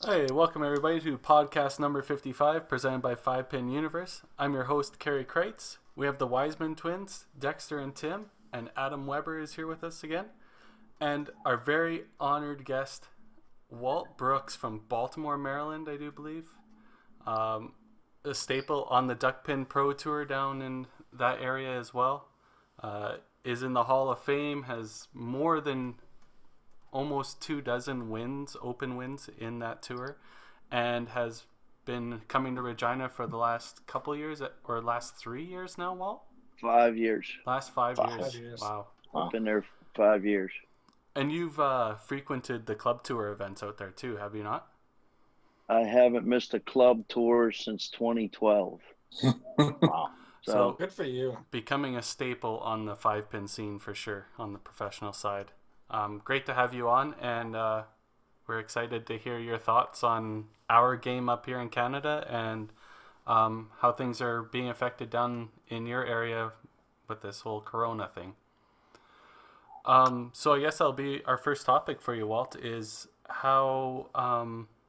Hey, welcome everybody to podcast number 55, presented by 5-Pin Universe. I'm your host, Karie Kreutz. We have the Wiseman twins, Dexter and Tim, and Adam Weber is here with us again. And our very honored guest, Walt Brooks from Baltimore, Maryland, I do believe. A staple on the Duckpin Pro Tour down in that area as well. Is in the Hall of Fame, has more than almost 24 wins, open wins in that tour, and has been coming to Regina for the last couple years, or last 3 years now, Walt? 5 years. Last 5 years. 5 years. Wow. I've been there 5 years. And you've frequented the club tour events out there too, have you not? I haven't missed a club tour since 2012. Wow. So Good for you. becoming a staple on the 5-pin scene for sure on the professional side. Great to have you on, and we're excited to hear your thoughts on our game up here in Canada and how things are being affected down in your area with this whole Corona thing. So I guess that'll be our first topic for you, Walt, is how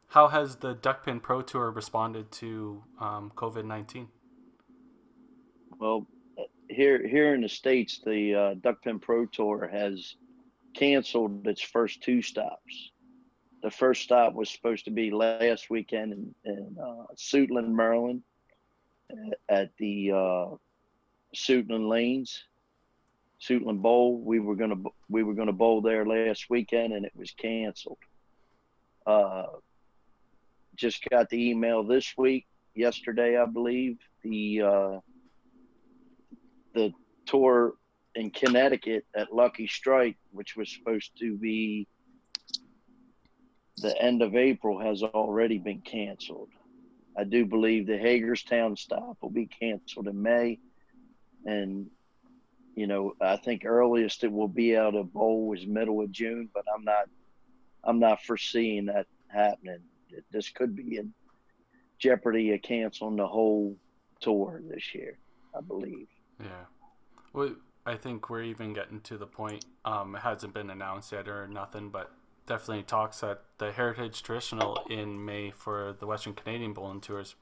has the Duckpin Pro Tour responded to COVID-19? Well, here in the States, the Duckpin Pro Tour has canceled its first two stops. The first stop was supposed to be last weekend in Suitland, Maryland, at the Suitland Lanes, Suitland Bowl. We were gonna bowl there last weekend, and it was canceled. Just got the email this week, yesterday, I believe. The tour in Connecticut at Lucky Strike, which was supposed to be the end of April, has already been canceled. I do believe the Hagerstown stop will be canceled in May. And, I think earliest it will be out of bowl is middle of June, but I'm not foreseeing that happening. This could be in jeopardy of canceling the whole tour this year, I believe. Yeah. Well, I think we're even getting to the point, it hasn't been announced yet or nothing, but definitely talks that the Heritage Traditional in May for the Western Canadian Bowling Tour is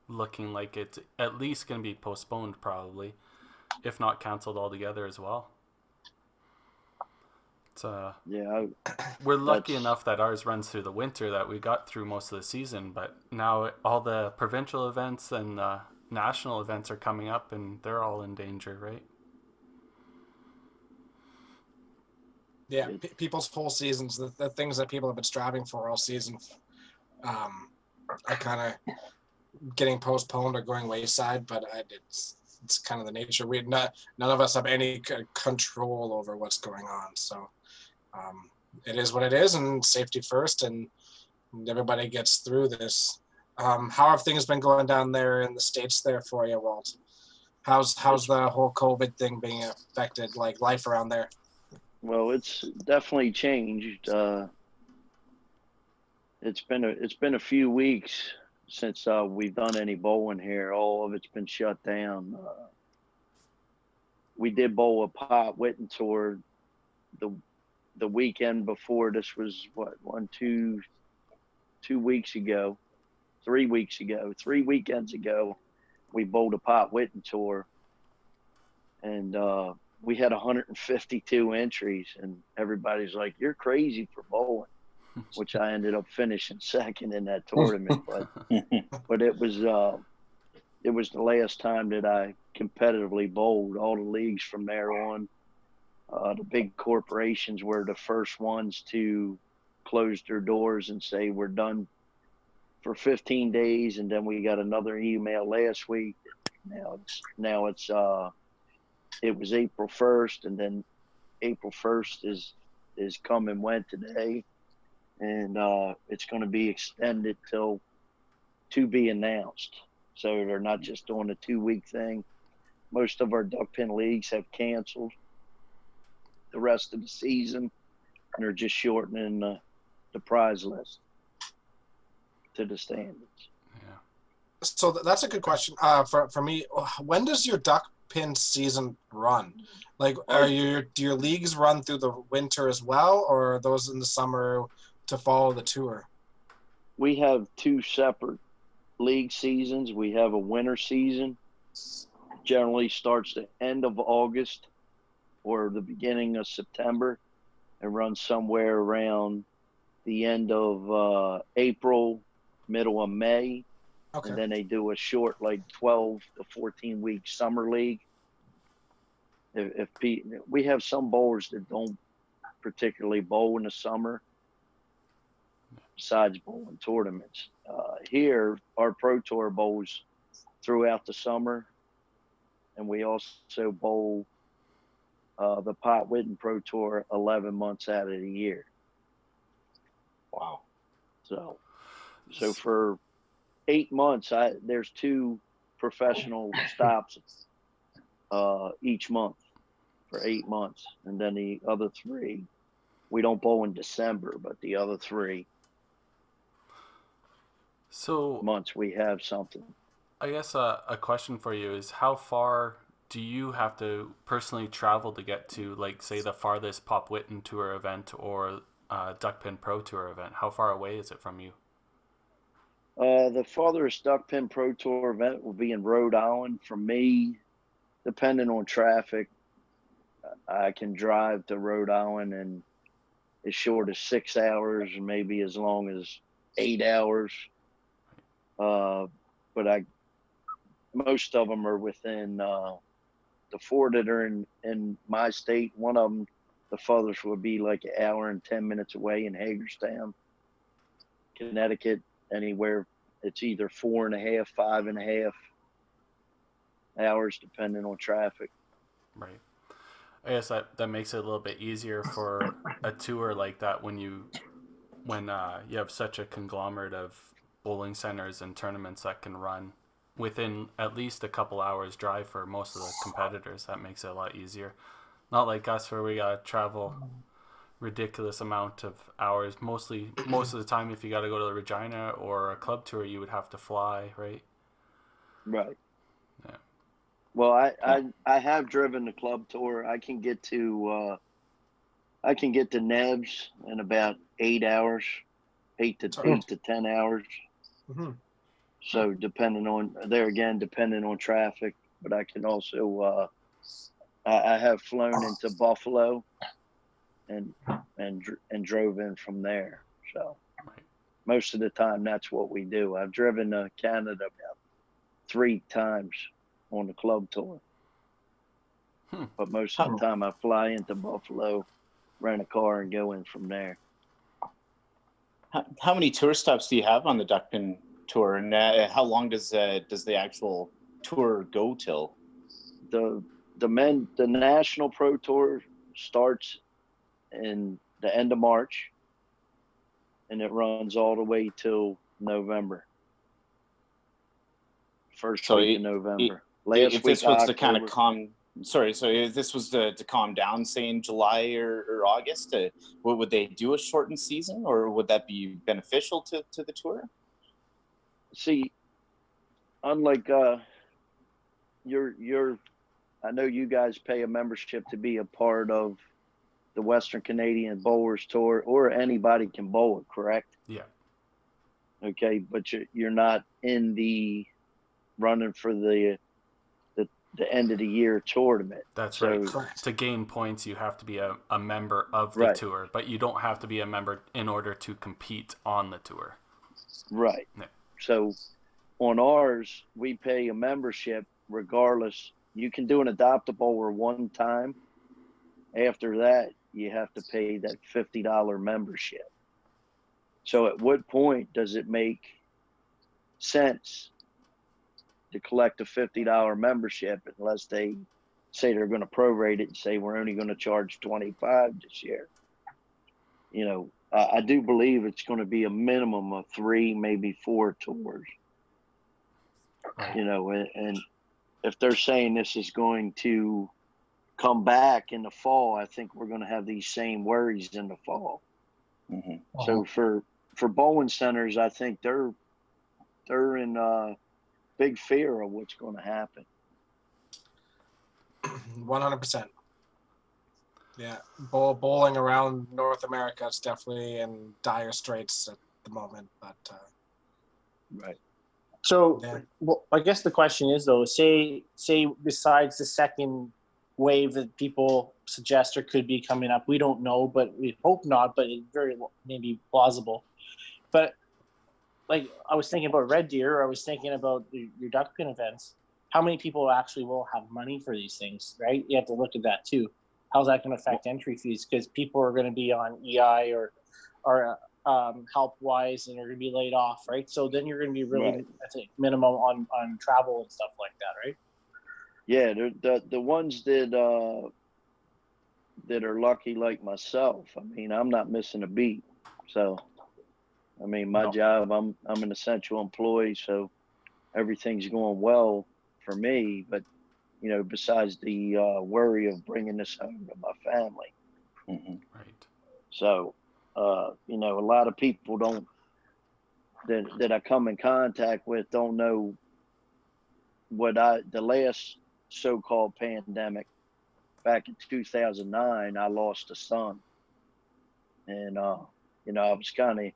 looking like it's at least going to be postponed probably, if not canceled altogether as well. It's, we're lucky enough that ours runs through the winter, that we got through most of the season, but now all the provincial events and national events are coming up and they're all in danger, right? Yeah, people's full seasons, the things that people have been striving for all season, are kind of getting postponed or going wayside. But it's kind of the nature. None of us have any control over what's going on. So it is what it is, and safety first, and everybody gets through this. How have things been going down there in the States there for you, Walt? How's the whole COVID thing being affected, like life around there? Well, it's definitely changed. It's been a few weeks since we've done any bowling here. All of it's been shut down. We did bowl a Pop Witten tour the weekend before. This was 2 weeks ago, 3 weeks ago, 3 weekends ago. We bowled a Pop Witten tour, and we had 152 entries, and everybody's like, "You're crazy for bowling," which I ended up finishing second in that tournament. But it was the last time that I competitively bowled. All the leagues from there on, the big corporations were the first ones to close their doors and say we're done for 15 days, and then we got another email last week. It was April 1st, and then April 1st is come and went today, and it's going to be extended till to be announced. So they're not just doing a 2-week thing. Most of our Duckpin leagues have canceled the rest of the season, and they're just shortening the prize list to the standards. Yeah. So that's a good question. For me, when does your Duckpin season run? Like, do your leagues run through the winter as well, or are those in the summer to follow the tour? we have two separate league seasons. We have a winter season, generally starts the end of August or the beginning of September and runs somewhere around the end of April, middle of May. Okay. And then they do a short, like 12 to 14 week summer league. We have some bowlers that don't particularly bowl in the summer, besides bowling tournaments. Here, our Pro Tour bowls throughout the summer, and we also bowl the Pot Whitten Pro Tour 11 months out of the year. Wow. So for 8 months, there's 2 professional stops each month for 8 months, and then the other 3, we don't bowl in December, but the other 3 months we have something. I guess a question for you is, how far do you have to personally travel to get to, like, say, the farthest Pop Whitten Tour event or Duckpin Pro Tour event? How far away is it from you? The farthest Duckpin Pro Tour event will be in Rhode Island. For me, depending on traffic, I can drive to Rhode Island in as short as 6 hours, maybe as long as 8 hours. But most of them are within the 4 that are in my state. One of them, the farthest, would be like an hour and 10 minutes away in Hagerstown, Connecticut. Anywhere, it's either 4.5, 5.5 hours, depending on traffic. Right. I guess that makes it a little bit easier for a tour like that when you have such a conglomerate of bowling centers and tournaments that can run within at least a couple hours drive for most of the competitors. That makes it a lot easier. Not like us, where we gotta travel ridiculous amount of hours. Most of the time, if you got to go to the Regina or a club tour, you would have to fly, right? Right. Yeah. Well, I have driven the club tour. I can get to Neves in about 8 hours, 8 to 10 hours. Mm-hmm. So depending on traffic, but I can also I have flown into Buffalo and drove in from there. So most of the time, that's what we do. I've driven to Canada about 3 times on the club tour. But most of the time, I fly into Buffalo, rent a car, and go in from there. How many tour stops do you have on the Duckpin tour, and how long does the actual tour go till? The National Pro Tour starts in the end of March, and it runs all the way till November. First week in November. If this was to kind of if this was to calm down, say in July or August, would they do a shortened season, or would that be beneficial to the tour? See, unlike I know you guys pay a membership to be a part of the Western Canadian Bowlers Tour, or anybody can bowl it, correct? Yeah. Okay, but you're not in the running for the end of the year tournament. That's right. To gain points, you have to be a member of the tour, but you don't have to be a member in order to compete on the tour. Right. Yeah. So on ours, we pay a membership regardless. You can do an adopt a bowler one time. After that, you have to pay that $50 membership. So at what point does it make sense to collect a $50 membership unless they say they're going to prorate it and say we're only going to charge $25 this year? You know, I do believe it's going to be a minimum of 3, maybe 4 tours. You know, and if they're saying this is going to come back in the fall, I think we're going to have these same worries in the fall. Mm-hmm. So for bowling centers, I think they're in big fear of what's going to happen. 100%. Yeah, bowling around North America is definitely in dire straits at the moment. But Right. So, Yeah. well, I guess the question is though, say besides the second wave that people suggest or could be coming up, we don't know, but we hope not, but it's very maybe plausible. But like I was thinking about Red Deer, I was thinking about your Duckpin events. How many people actually will have money for these things, right? You have to look at that too. How's that going to affect entry fees? Because people are going to be on EI or help wise and are going to be laid off, right? So then you're going to be really, Right. I think, minimum on travel and stuff like that, right? Yeah, the ones that are lucky like myself. I mean, I'm not missing a beat. So, I mean, my No. job, I'm an essential employee, so everything's going well for me. But you know, besides the worry of bringing this home to my family. Mm-hmm. Right. So, you know, a lot of people that I come in contact with don't know the last so-called pandemic back in 2009, I lost a son. And, you know, I was kind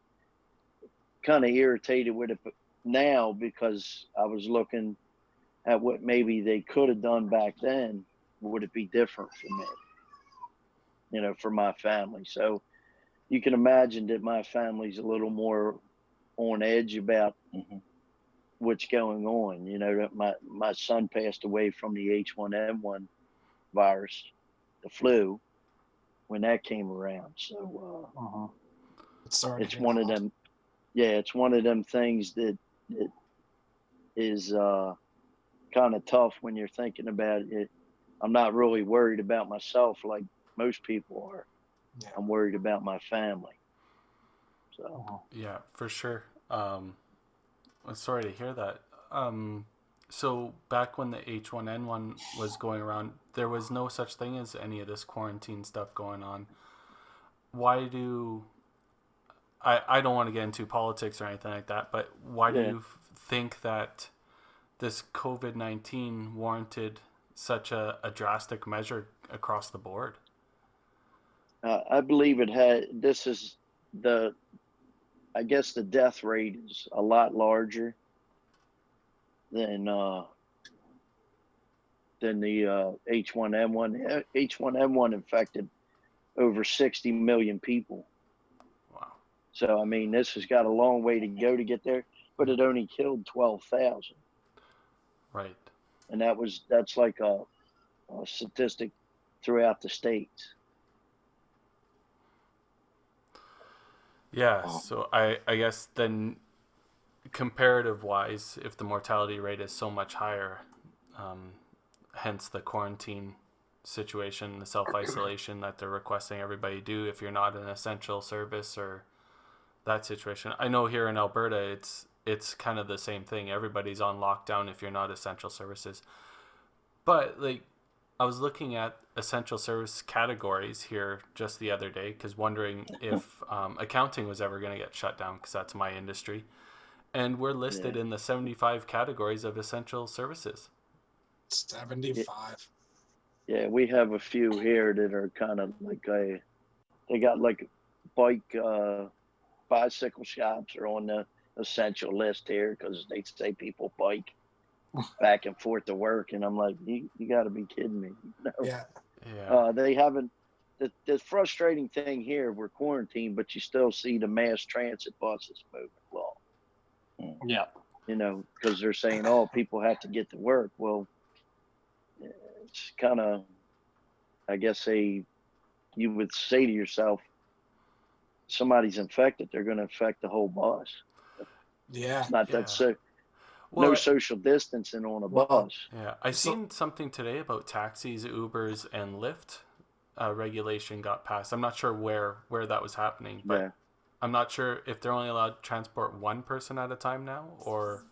of irritated with it now because I was looking at what maybe they could have done back then. Would it be different for me? You know, for my family. So you can imagine that my family's a little more on edge about what's going on. You know, that my son passed away from the H1N1 virus, the flu, when that came around. So it's one of them. Yeah, it's one of them things that is kind of tough when you're thinking about it. I'm not really worried about myself like most people are. Yeah. I'm worried about my family. So Yeah, for sure. I'm sorry to hear that. So back when the H1N1 was going around, there was no such thing as any of this quarantine stuff going on. Why do I don't want to get into politics or anything like that, but why do you think that this COVID-19 warranted such a drastic measure across the board? I believe I guess the death rate is a lot larger than the H1N1. H1N1 infected over 60 million people. Wow. So, I mean, this has got a long way to go to get there, but it only killed 12,000. Right. And that's like a statistic throughout the states. Yeah, so I guess then comparative wise, if the mortality rate is so much higher, hence the quarantine situation, the self-isolation that they're requesting everybody do if you're not an essential service or that situation. I know here in Alberta it's kind of the same thing. Everybody's on lockdown if you're not essential services. But like I was looking at essential service categories here just the other day because wondering if accounting was ever going to get shut down because that's my industry. And we're listed in the 75 categories of essential services. 75. Yeah, we have a few here that are kind of like they got like bicycle shops are on the essential list here because they say people bike back and forth to work, and I'm like, you got to be kidding me. No. Yeah. They haven't. The frustrating thing here, we're quarantined, but you still see the mass transit buses moving along. Yeah. You know, because they're saying, oh, people have to get to work. Well, it's kind of, I guess, you would say to yourself, somebody's infected, they're going to infect the whole bus. Yeah. It's not that so. Well, no social distancing on a bus. Yeah, I seen something today about taxis, Ubers, and Lyft regulation got passed. I'm not sure where that was happening, but I'm not sure if they're only allowed to transport one person at a time now, or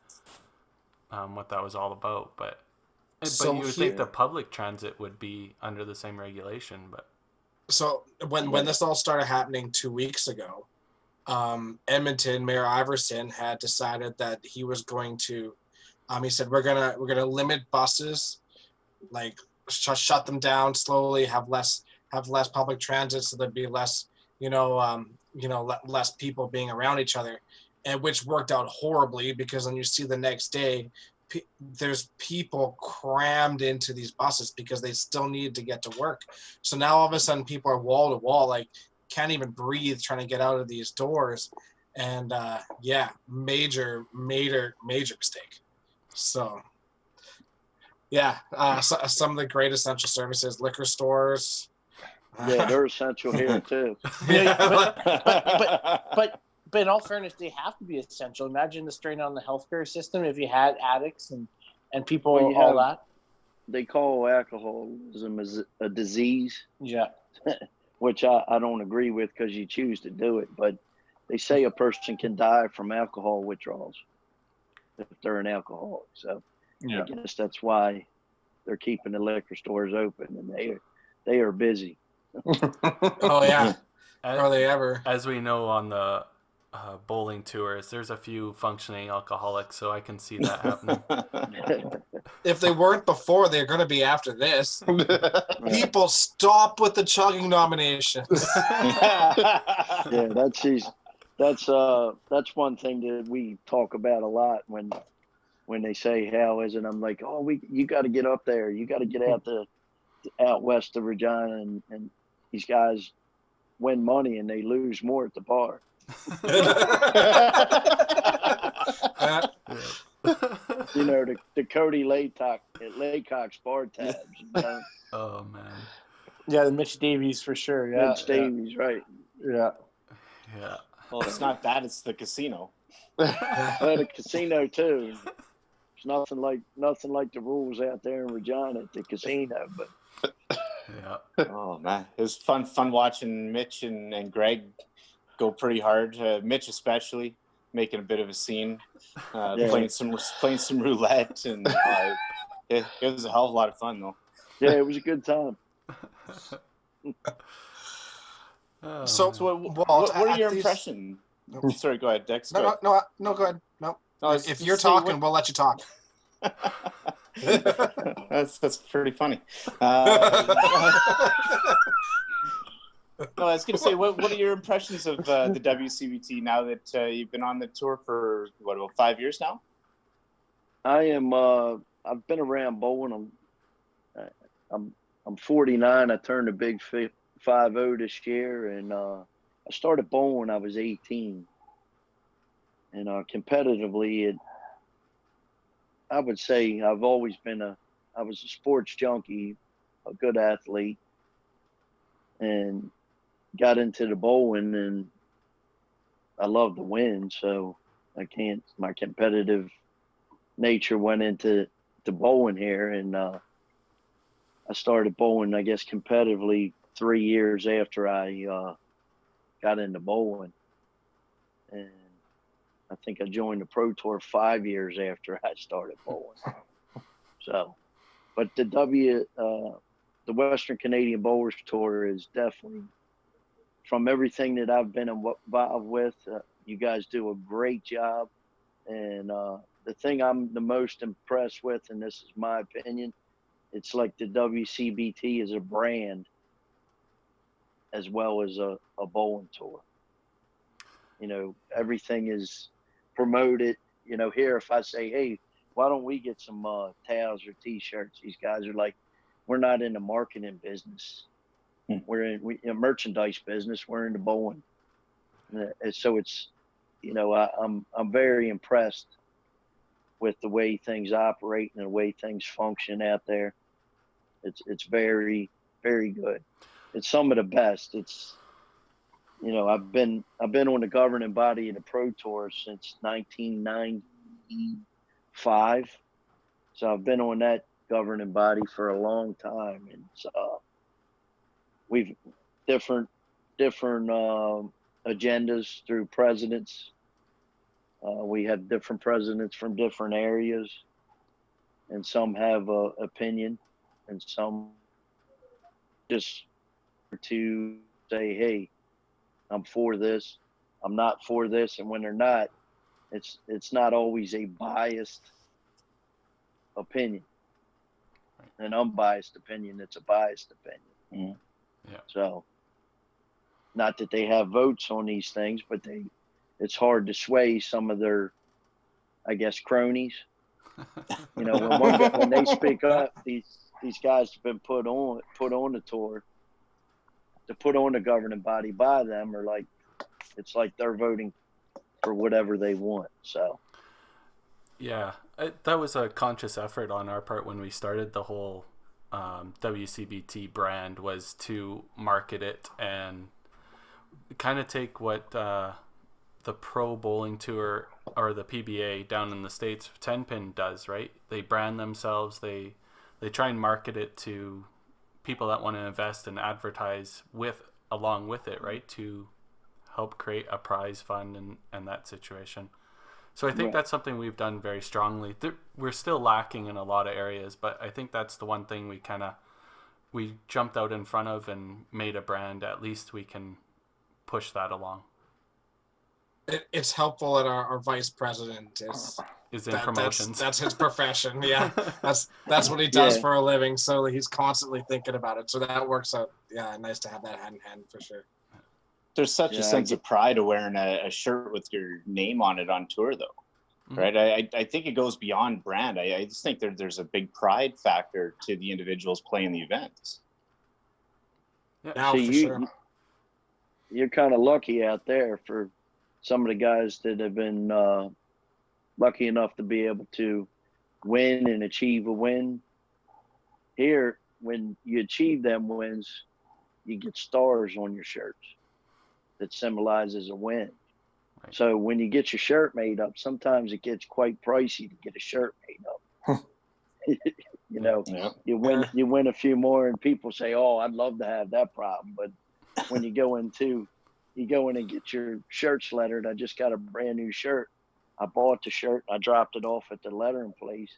what that was all about. But you would think the public transit would be under the same regulation. But so when this all started happening 2 weeks ago, Edmonton Mayor Iverson had decided that he was going to. He said we're gonna limit buses, like shut them down slowly, have less public transit, so there'd be less less people being around each other, and which worked out horribly because then you see the next day there's people crammed into these buses because they still need to get to work. So now all of a sudden people are wall to wall, like can't even breathe trying to get out of these doors. And major mistake. So some of the great essential services, liquor stores. Yeah, they're essential here too. But in all fairness, they have to be essential. Imagine the strain on the healthcare system if you had addicts and people, all that. They call alcoholism as a disease. Yeah. Which I don't agree with because you choose to do it. But they say a person can die from alcohol withdrawals if they're an alcoholic. So I guess that's why they're keeping the liquor stores open, and they are busy. Oh, yeah. Are they ever? As we know on the bowling tours, there's a few functioning alcoholics, so I can see that happening. If they weren't before, they're going to be after this. People, stop with the chugging nominations. Yeah, that's one thing that we talk about a lot when they say how is it. I'm like, you got to get up there. You got to get out west of Regina, and these guys win money and they lose more at the bar. The Cody Laycock's bar tabs. Oh man. Yeah, the Mitch Davies for sure. Yeah, Mitch Davies, right? Yeah. Yeah. Well, it's not that; it's the casino. Well, the casino too. There's nothing like the rules out there in Regina at the casino, but. Yeah. Oh man, it was fun watching Mitch and Greg go pretty hard. Mitch especially making a bit of a scene, playing some roulette, and it was a hell of a lot of fun though. Yeah, it was a good time. So what are your impressions? Sorry, go ahead, Dex. No, go ahead. No. If you're talking, we'll let you talk. That's pretty funny. No, I was going to say, what are your impressions of the WCBT now that you've been on the tour for about 5 years now? I am. I've been around bowling. I'm 49. I turned a big 50 this year, and I started bowling when I was 18. And competitively, I would say I've always been I was a sports junkie, a good athlete, and got into the bowling, and I love to win. So my competitive nature went into bowling here, and I started bowling, I guess, competitively 3 years after I got into bowling. And I think I joined the Pro Tour 5 years after I started bowling. So, but the Western Canadian Bowlers Tour is definitely, from everything that I've been involved with, you guys do a great job. And the thing I'm the most impressed with, and this is my opinion, it's like the WCBT is a brand as well as a bowling tour. Everything is promoted. Here, if I say, hey, why don't we get some towels or T-shirts? These guys are like, we're not in the marketing business. We're in merchandise business. We're in the bowling. And so it's, I'm very impressed with the way things operate and the way things function out there. It's very, very good. It's some of the best. It's, I've been on the governing body of the Pro Tour since 1995. So I've been on that governing body for a long time, and we've different agendas through presidents. We have different presidents from different areas, and some have an opinion, and some just to say, hey, I'm for this, I'm not for this. And when they're not, it's not always a biased opinion, an unbiased opinion. It's a biased opinion. Yeah. So not that they have votes on these things, but it's hard to sway some of their, I guess, cronies. You know, when they speak up, these guys have been put on the tour to put on the governing body by them, or like it's like they're voting for whatever they want. So yeah, that was a conscious effort on our part when we started the whole WCBT brand, was to market it and kind of take what the Pro Bowling Tour or the PBA down in the States, 10-pin does, right? They brand themselves. They try and market it to people that want to invest and advertise along with it, right? To help create a prize fund and that situation. So I think that's something we've done very strongly. We're still lacking in a lot of areas, but I think that's the one thing we jumped out in front of and made a brand. At least we can push that along. It's helpful that our vice president is in promotions. That's his profession. Yeah, that's what he does for a living. So he's constantly thinking about it. So that works out. Yeah, nice to have that hand in hand for sure. There's such a sense of pride of wearing a shirt with your name on it on tour, though, right? I think it goes beyond brand. I just think there's a big pride factor to the individuals playing the events. Yeah, now, for sure. You're kind of lucky out there for some of the guys that have been lucky enough to be able to win and achieve a win. Here, when you achieve them wins, you get stars on your shirts that symbolizes a win. Right. So when you get your shirt made up, sometimes it gets quite pricey to get a shirt made up. You know, you win a few more, and people say, "Oh, I'd love to have that problem." But when you go in and get your shirts lettered. I just got a brand new shirt. I bought the shirt. I dropped it off at the lettering place,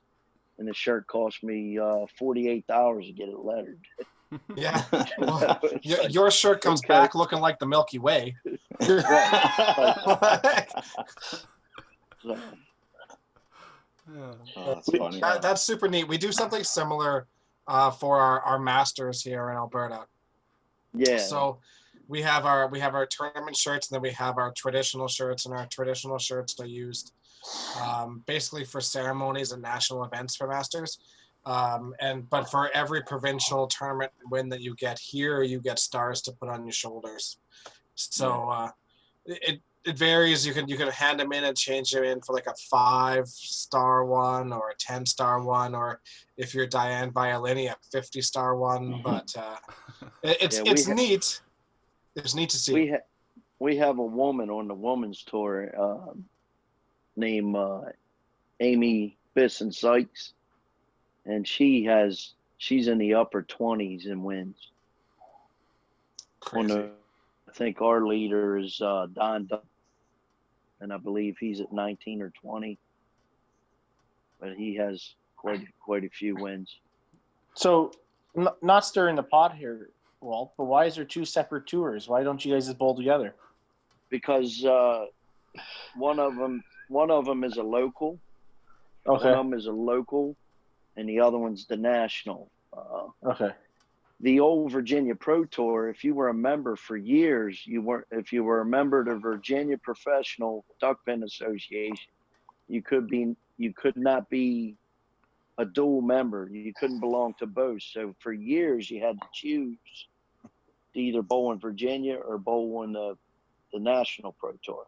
and the shirt cost me $48 to get it lettered. Yeah, well, your shirt comes back looking like the Milky Way. That's funny. That's super neat. We do something similar for our masters here in Alberta. Yeah. So we have our tournament shirts, and then we have our traditional shirts, and our traditional shirts are used basically for ceremonies and national events for masters. But for every provincial tournament win that you get here, you get stars to put on your shoulders. So it varies. You can hand them in and change them in for like a 5-star one or a 10-star one, or if you're Diane Violini, a 50-star one. But it's neat. It's neat to see. We have a woman on the women's tour named Amy Bisson Sykes, and she's in the upper 20s in wins. Crazy. I think our leader is Don, and I believe he's at 19 or 20, but he has quite a few wins. So, not stirring the pot here, Walt, but why is there two separate tours? Why don't you guys just bowl together? Because one of them is a local. Okay. One of them is a local, and the other one's the national. Okay. The old Virginia Pro Tour, if you were a member for years, if you were a member of the Virginia Professional Duckpin Association, you could not be a dual member. You couldn't belong to both. So for years, you had to choose to either bowl in Virginia or bowl in the National Pro Tour.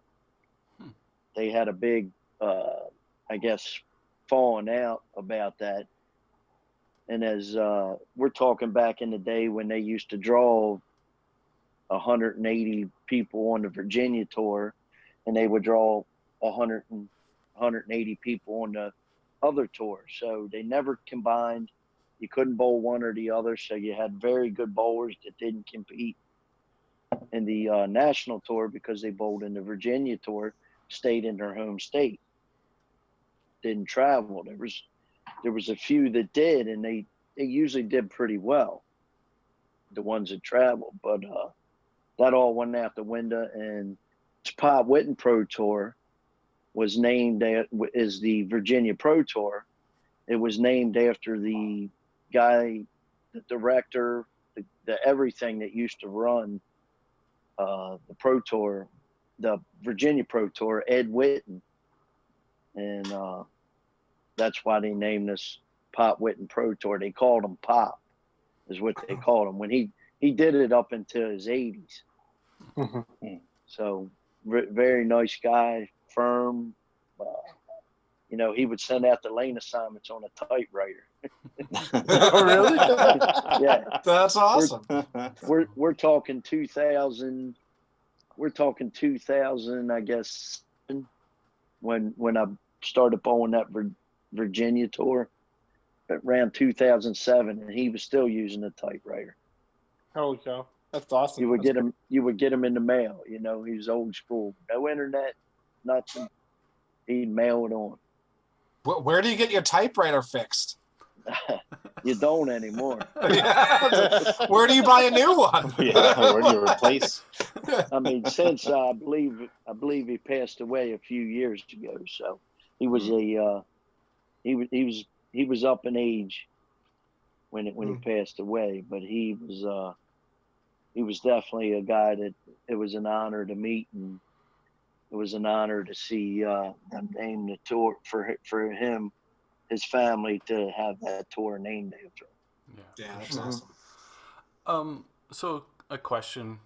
They had a big, I guess, falling out about that. And as we're talking back in the day when they used to draw 180 people on the Virginia tour, and they would draw 180 people on the other tour. So they never combined. You couldn't bowl one or the other. So you had very good bowlers that didn't compete in the national tour because they bowled in the Virginia tour, stayed in their home state, didn't travel. There was a few that did, and they usually did pretty well, the ones that traveled. But that all went out the window, and Pop Witten Pro Tour was named as the Virginia Pro Tour. It was named after the guy, the director, the everything that used to run the Pro Tour, the Virginia Pro Tour, Ed Whitten, and that's why they named this Pop Whitten Pro Tour. They called him Pop, is what they called him when he did it up into his 80s. So very nice guy, firm. He would send out the lane assignments on a typewriter. Oh, really? Yeah, That's awesome. we're talking 2000. We're talking 2000, I guess, when I started bowling that Virginia tour. Around 2007, and he was still using a typewriter. Holy cow, that's awesome. You would get him in the mail. He was old school. No internet, nothing. He'd mail it on. Where do you get your typewriter fixed? You don't anymore. Where do you buy a new one? Yeah, where do you replace? I mean, since I believe he passed away a few years ago. So he was he was up in age when he passed away, but he was definitely a guy that it was an honor to meet, and it was an honor to see them name the tour for him, his family, to have that tour named after him. Yeah, that's awesome. So a question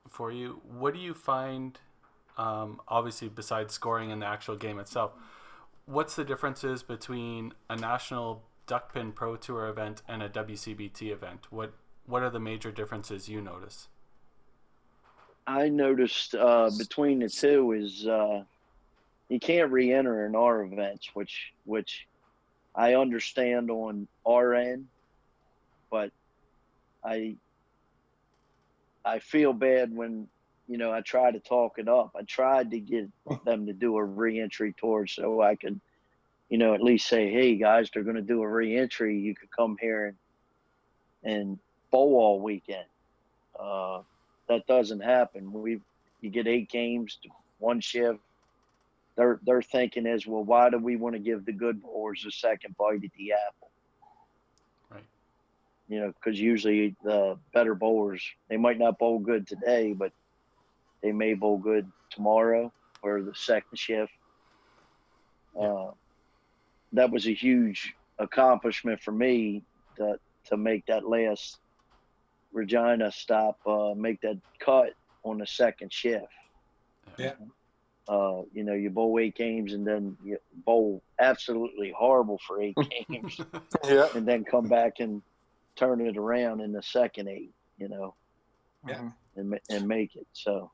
for you: what do you find? Obviously, besides scoring in the actual game itself, what's the differences between a national Duckpin Pro Tour event and a WCBT event? What are the major differences you notice? I noticed between the two is you can't re-enter in our events, which I understand on our end, but I feel bad when I try to talk it up. I tried to get them to do a re-entry tour so I could, at least say, hey guys, they're going to do a re-entry. You could come here and bowl all weekend. That doesn't happen. You get 8 games, 1 shift. Their thinking is, well, why do we want to give the good bowlers a second bite at the apple? Right. Because usually the better bowlers, they might not bowl good today, but they may bowl good tomorrow or the second shift. That was a huge accomplishment for me to make that last Regina stop, make that cut on the second shift. Yeah. You bowl 8 games and then you bowl absolutely horrible for 8 games. Yeah. And then come back and turn it around in the second 8, Yeah. and make it. So.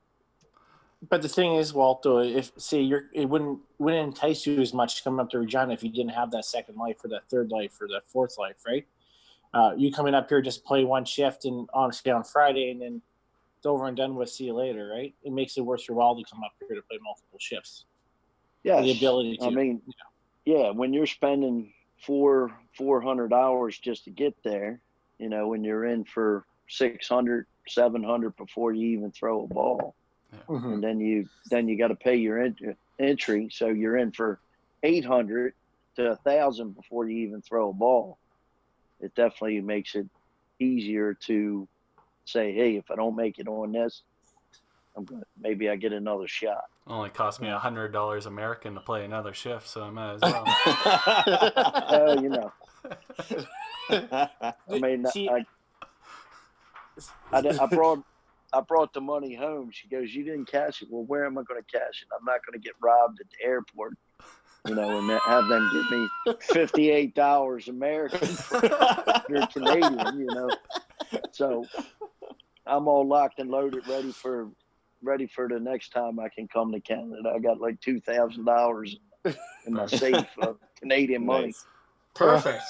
But the thing is, Walter, if say it wouldn't entice you as much coming up to Regina if you didn't have that second life or that third life or that fourth life, right? You coming up here just play 1 shift and honestly on Friday and then it's over and done with. See you later, right? It makes it worth your while to come up here to play multiple shifts. Yeah, the ability to. I mean, yeah, when you're spending 400 hours just to get there, when you're in for 600, 700 before you even throw a ball. Mm-hmm. And then you got to pay your entry, so you're in for 800 to 1,000 before you even throw a ball. It definitely makes it easier to say, hey, if I don't make it on this, maybe I get another shot. Only cost me $100 American to play another shift, so I might as well. I mean, See, I brought the money home. She goes, you didn't cash it. Well, where am I going to cash it? I'm not going to get robbed at the airport, and have them give me $58 American for they're Canadian, So I'm all locked and loaded, ready for the next time I can come to Canada. I got like $2,000 in my safe of Canadian money. Nice. Perfect.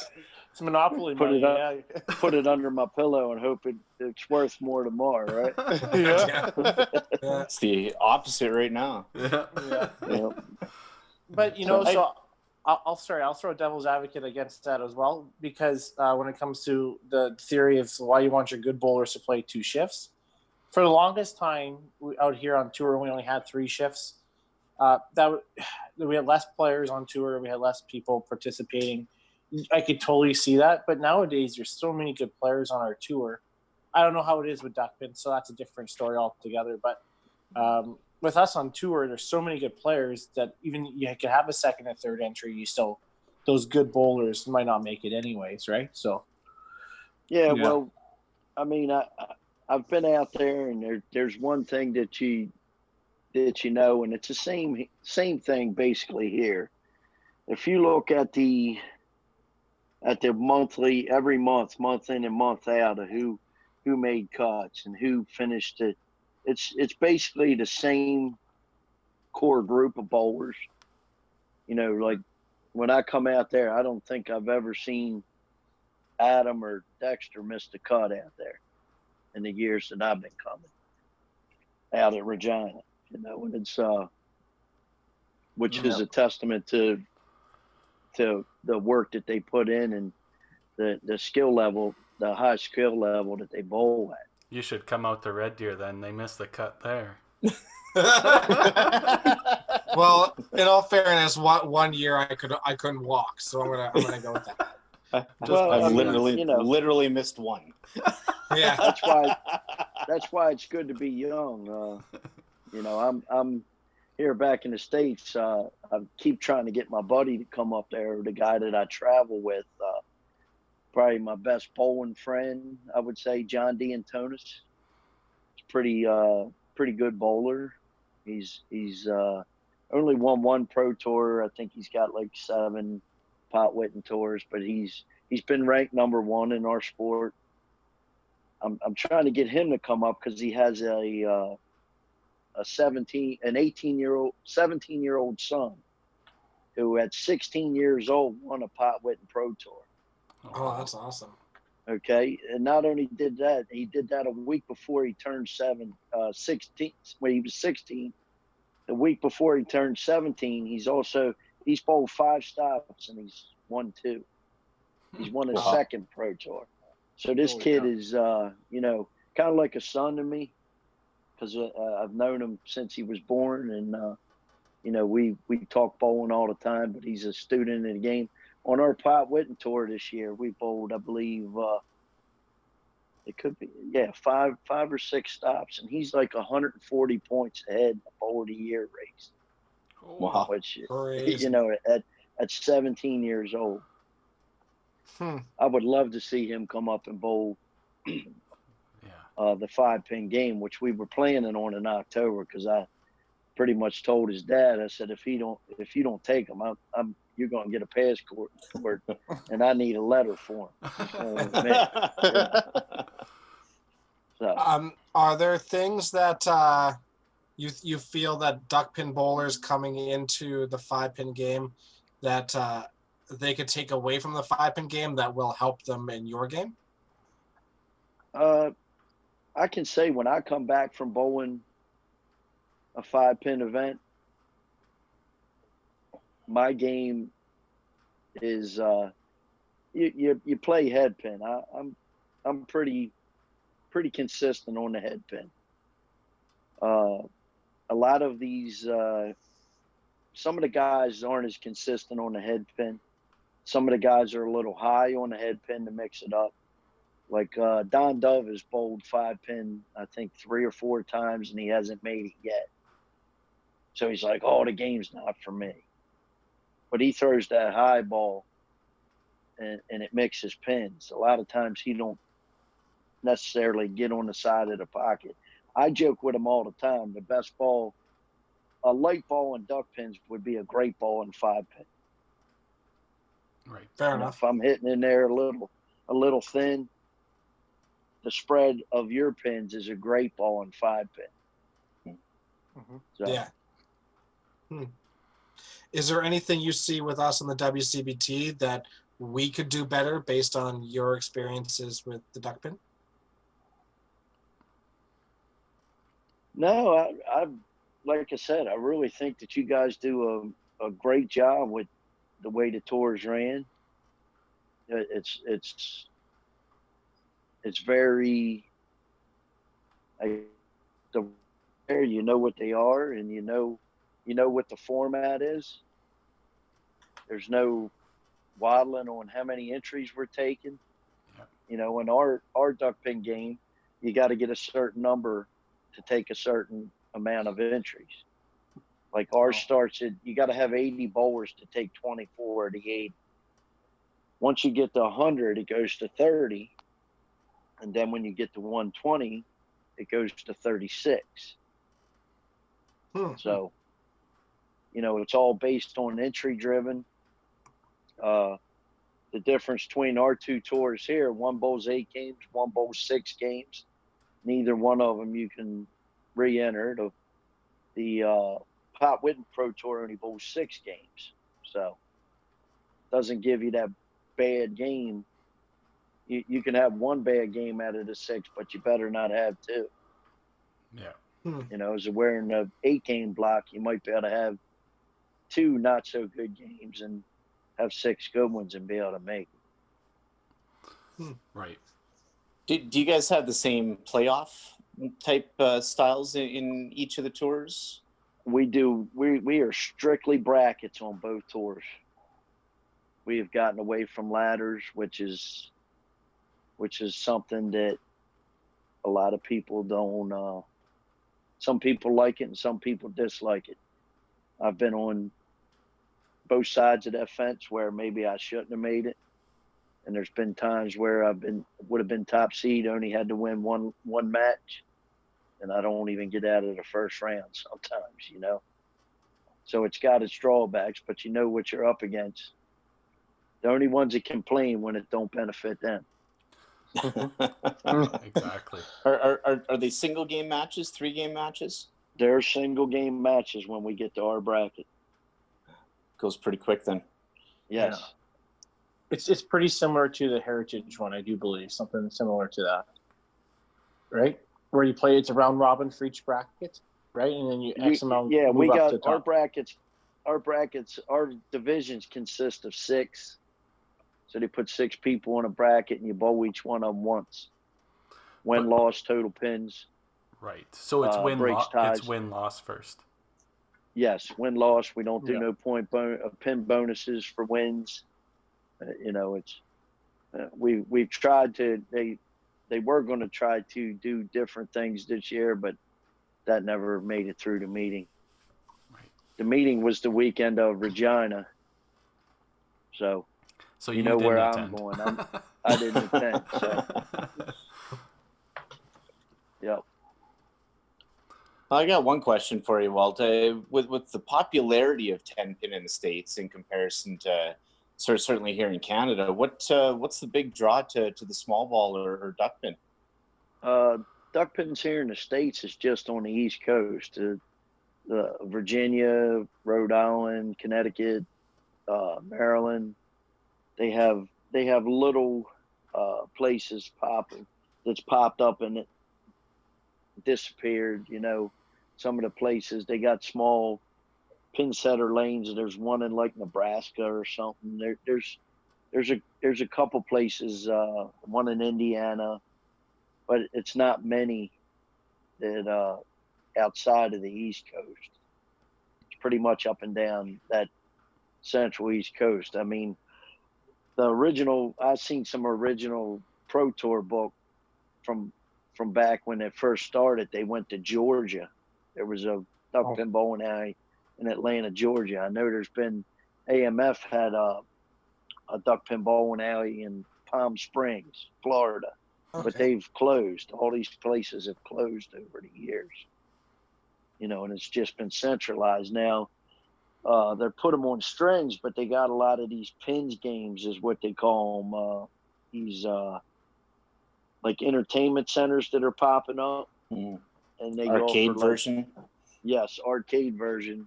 it's monopoly Put money. it put it under my pillow and hope it's worth more tomorrow, right? Yeah. It's the opposite right now. Yeah. Yeah. But so I'll throw devil's advocate against that as well, because when it comes to the theory of why you want your good bowlers to play 2 shifts, for the longest time out here on tour, we only had 3 shifts. We had less players on tour, we had less people participating. I could totally see that, but nowadays there's so many good players on our tour. I don't know how it is with Duckpin, so that's a different story altogether. But with us on tour, there's so many good players that even you could have a second and third entry, you still those good bowlers might not make it anyways, right? So yeah. Well, I mean, I've been out there, and there's one thing that you know, and it's the same thing basically here. If you look at the monthly, every month in and month out, of who made cuts and who finished it, it's basically the same core group of bowlers. You know, like when I come out there, I don't think I've ever seen Adam or Dexter miss the cut out there in the years that I've been coming out at Regina. You know, and it's which is a testament to the work that they put in and the skill level, the high skill level that they bowl at. You should come out to Red Deer then. They missed the cut there. Well, in all fairness, one year I couldn't walk, so I'm gonna go with that. I've literally missed one. Yeah, that's why it's good to be young. You know, I'm here back in the States. I keep trying to get my buddy to come up there, the guy that I travel with. Probably my best bowling friend, I would say, John D'Antonis. He's pretty good bowler. He's only won one pro tour. I think he's got like 7 pot Whitten tours, but he's been ranked number 1 in our sport. I'm trying to get him to come up because he has an 17-year-old son who at 16 years old won a pot Whitten pro tour. Oh, that's awesome. Okay, and not only did that, he did that a week before he turned 16. When he was 16, the week before he turned 17, he's bowled 5 stops and he's won 2. He's won his second pro tour. So this kid is, you know, kind of like a son to me because I've known him since he was born, and you know, we talk bowling all the time. But he's a student in the game. On our pot Whitten tour this year, we bowled, I believe, it could be, 5 or 6 stops, and he's like 140 points ahead in the bowl of the year race. Wow. Which, Crazy. you know, at 17 years old. I would love to see him come up and bowl the 5-pin game, which we were planning on in October, because I pretty much told his dad, I said, if you don't take him, you're going to get a passport, and I need a letter for him. He's going with me. So, are there things that you feel that duckpin bowlers coming into the 5-pin game that they could take away from the 5-pin game that will help them in your game? I can say when I come back from bowling a 5-pin event, my game is you play head pin. I'm pretty consistent on the head pin. A lot of these some of the guys aren't as consistent on the head pin. Some of the guys are a little high on the head pin to mix it up. Like Don Dove has bowled 5-pin, I think 3 or 4 times, and he hasn't made it yet. So he's like, "Oh, the game's not for me." But he throws that high ball, and it mixes pins. A lot of times he don't necessarily get on the side of the pocket. I joke with him all the time. The best ball, a light ball and duck pins would be a great ball in 5-pin. Right. Fair enough. If I'm hitting in there a little thin, the spread of your pins is a great ball in 5-pin. So, yeah. Is there anything you see with us in the WCBT that we could do better based on your experiences with the duckpin? No, I like I said, I really think that you guys do a great job with the way the tours ran. It's very, you know what they are, and you know what the format is. There's no waddling on how many entries we're taking. Yep. You know, in our duckpin game, you got to get a certain number to take a certain amount of entries. Like ours starts at, you got to have 80 bowlers to take 24 of the 80. Once you get to 100, it goes to 30. And then when you get to 120, it goes to 36. So, you know, it's all based on entry driven. The difference between our two tours here, one bowls 8 games, one bowls 6 games. Neither one of them you can re-enter. The Pop Whitten Pro Tour only bowls 6 games. So doesn't give you that bad game. You can have one bad game out of the 6, but you better not have 2. Yeah. You know, as wearing an 8-game block, you might be able to have 2 not so good games and have 6 good ones and be able to make it. Right. Do you guys have the same playoff type styles in each of the tours? We do. We are strictly brackets on both tours. We have gotten away from ladders, which is something that a lot of people don't. Some people like it and some people dislike it. I've been on both sides of that fence where maybe I shouldn't have made it, and there's been times where would have been top seed, only had to win one match, and I don't even get out of the first round sometimes, you know. So it's got its drawbacks, but you know what you're up against. The only ones that complain when it don't benefit them. Exactly. Are they single game matches, 3-game matches? They're single game matches when we get to our bracket. Goes pretty quick then. Yes. Yeah. It's pretty similar to the Heritage one, I do believe. Something similar to that. Right? Where you play, it's a round robin for each bracket, right? And then you X amount. Yeah, move we up got to the our top. brackets. Our divisions consist of 6. So they put 6 people in a bracket and you bowl each one of them once. Win, loss, total pins. Right. So it's breaks ties. It's win-loss first. Yes, win, loss. We don't do Yeah. no pin bonuses for wins. You know, it's we've tried to. They were going to try to do different things this year, but that never made it through the meeting. Right. The meeting was the weekend of Regina, so you know didn't where attend. I'm going. I didn't attend. So, yep. I got one question for you, Walt. With the popularity of 10-pin in the States in comparison to certainly here in Canada, what's the big draw to the small ball or duckpin? Duckpins here in the States is just on the East Coast. Virginia, Rhode Island, Connecticut, Maryland. They have little places that's popped up and it disappeared. You know, some of the places they got small pin setter lanes. There's one in like Nebraska or something. There's a couple places. One in Indiana, but it's not many that outside of the East Coast. It's pretty much up and down that central East Coast. I mean, I've seen some original Pro Tour book from back when it first started. They went to Georgia. There was a duckpin bowling alley in Atlanta, Georgia. I know there's been AMF had a duckpin bowling alley in Palm Springs, Florida, but they've closed. All these places have closed over the years, you know, and it's just been centralized now. They're put them on strings, but they got a lot of these pins games is what they call them. These like entertainment centers that are popping up, and they arcade go for version. Yes, arcade version,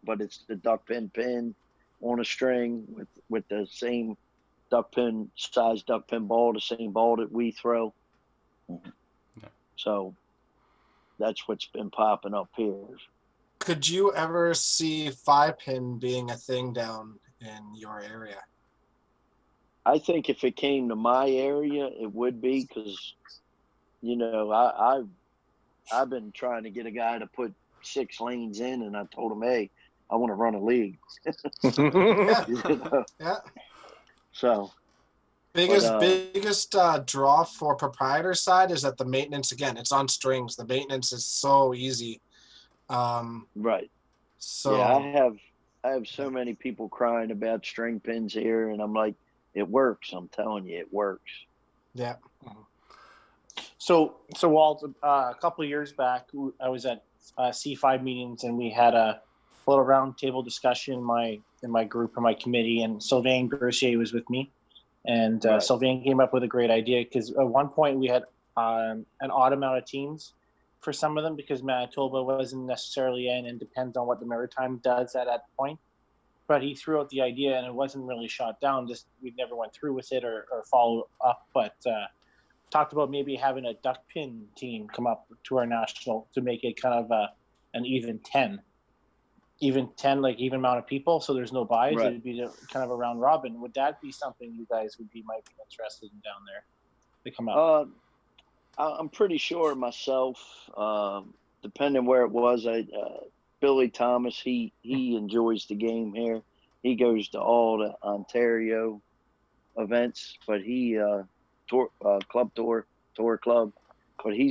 but it's the duckpin pin on a string with the same duckpin size duckpin ball, the same ball that we throw. Yeah. So that's what's been popping up here. Could you ever see 5-pin being a thing down in your area? I think if it came to my area, it would be, because, you know, I've been trying to get a guy to put 6 lanes in, and I told him, hey, I want to run a league. Yeah. You know? Yeah. So, Biggest draw for proprietor side is that the maintenance, again, it's on strings. The maintenance is so easy. Right. So Yeah, I have so many people crying about string pins here, and I'm like, it works. I'm telling you, it works. yeah. So Walt, a couple of years back, I was at C5 meetings, and we had a little round table discussion in my group or my committee, and Sylvain Bercier was with me. And Right. Sylvain came up with a great idea because at one point we had an odd amount of teams for some of them because Manitoba wasn't necessarily in, and depends on what the Maritime does at that point. But he threw out the idea, and it wasn't really shot down. Just we never went through with it or followed up. But talked about maybe having a Duckpin team come up to our national to make it kind of an even 10, like even amount of people. So there's no buys. Right. It'd be kind of a round robin. Would that be something you guys might be interested in down there to come up? I'm pretty sure myself, depending where it was, Billy Thomas, he enjoys the game here. He goes to all the Ontario events, but he tour club, but he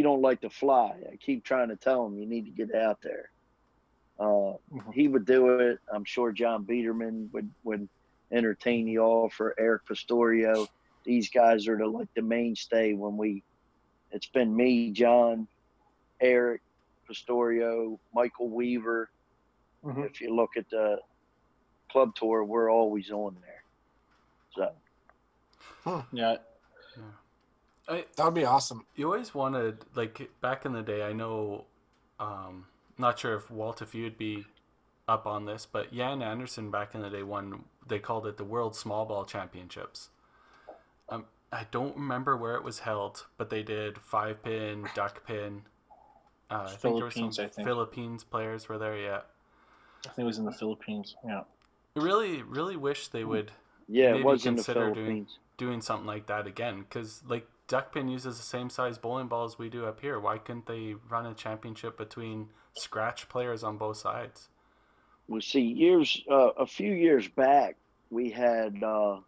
don't like to fly. I keep trying to tell him you need to get out there. He would do it. I'm sure John Biederman would entertain you all for Eric Pistorio. These guys are the mainstay when it's been me, John, Eric, Pistorio, Michael Weaver. Mm-hmm. If you look at the club tour, we're always on there. So. Yeah. That would be awesome. You always wanted, like back in the day, I know, not sure if Walt, if you'd be up on this, but Jan Anderson back in the day won, they called it the World Small Ball Championships. I don't remember where it was held, but they did 5-pin, duck-pin. I think there were some Philippines players were there, yeah. I think it was in the Philippines, yeah. I really wish they would it was consider in the Philippines. doing something like that again, because like Duckpin uses the same size bowling ball as we do up here. Why couldn't they run a championship between scratch players on both sides? Well, see, a few years back, we had a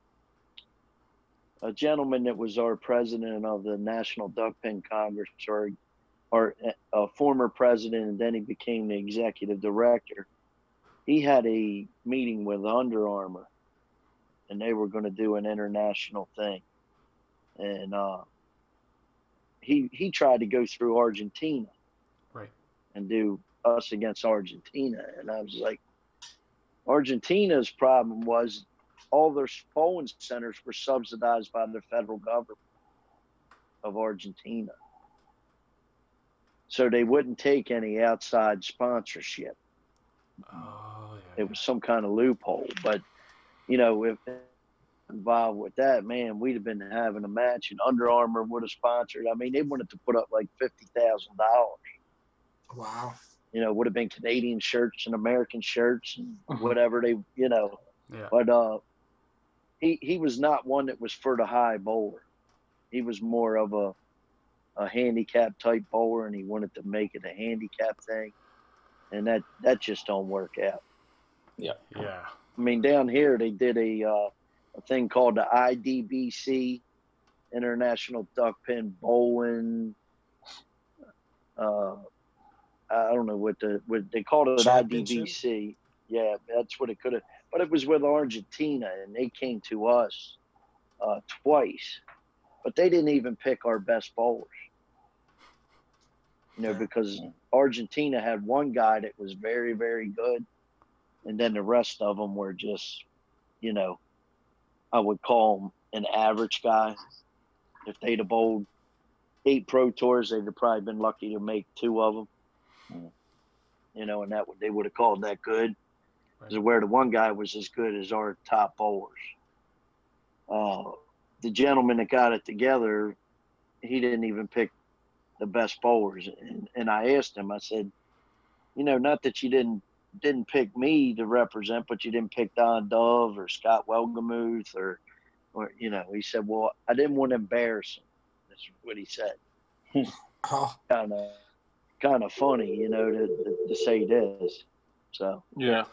gentleman that was our president of the National Duckpin Congress, or a former president, and then he became the executive director. He had a meeting with Under Armour, and they were going to do an international thing. And he tried to go through Argentina, right, and do us against Argentina. And I was like, Argentina's problem was all their bowling centers were subsidized by the federal government of Argentina. So they wouldn't take any outside sponsorship. Oh, yeah. It was some kind of loophole. But, if involved with that, man, we'd have been having a match, and Under Armour would have sponsored. I mean, they wanted to put up like $50,000. Wow. Would have been Canadian shirts and American shirts and whatever they, Yeah. But he was not one that was for the high bowler. He was more of a handicap type bowler, and he wanted to make it a handicap thing, and that just don't work out. Yeah. I mean, down here they did a thing called the IDBC, International Duckpin Bowling. I don't know what they called it, IDBC. Yeah, that's what it could have. But it was with Argentina, and they came to us twice, but they didn't even pick our best bowlers. Because Argentina had one guy that was very, very good, and then the rest of them were just, I would call them an average guy. If they'd have bowled 8 pro tours, they'd have probably been lucky to make 2 of them. And that they would have called that good. Right. Where the one guy was as good as our top bowlers. The gentleman that got it together, he didn't even pick the best bowlers. And I asked him, I said, not that you didn't pick me to represent, but you didn't pick Don Dove or Scott Welgemuth or he said, well, I didn't want to embarrass him. That's what he said. Kind of funny, to say this. So yeah.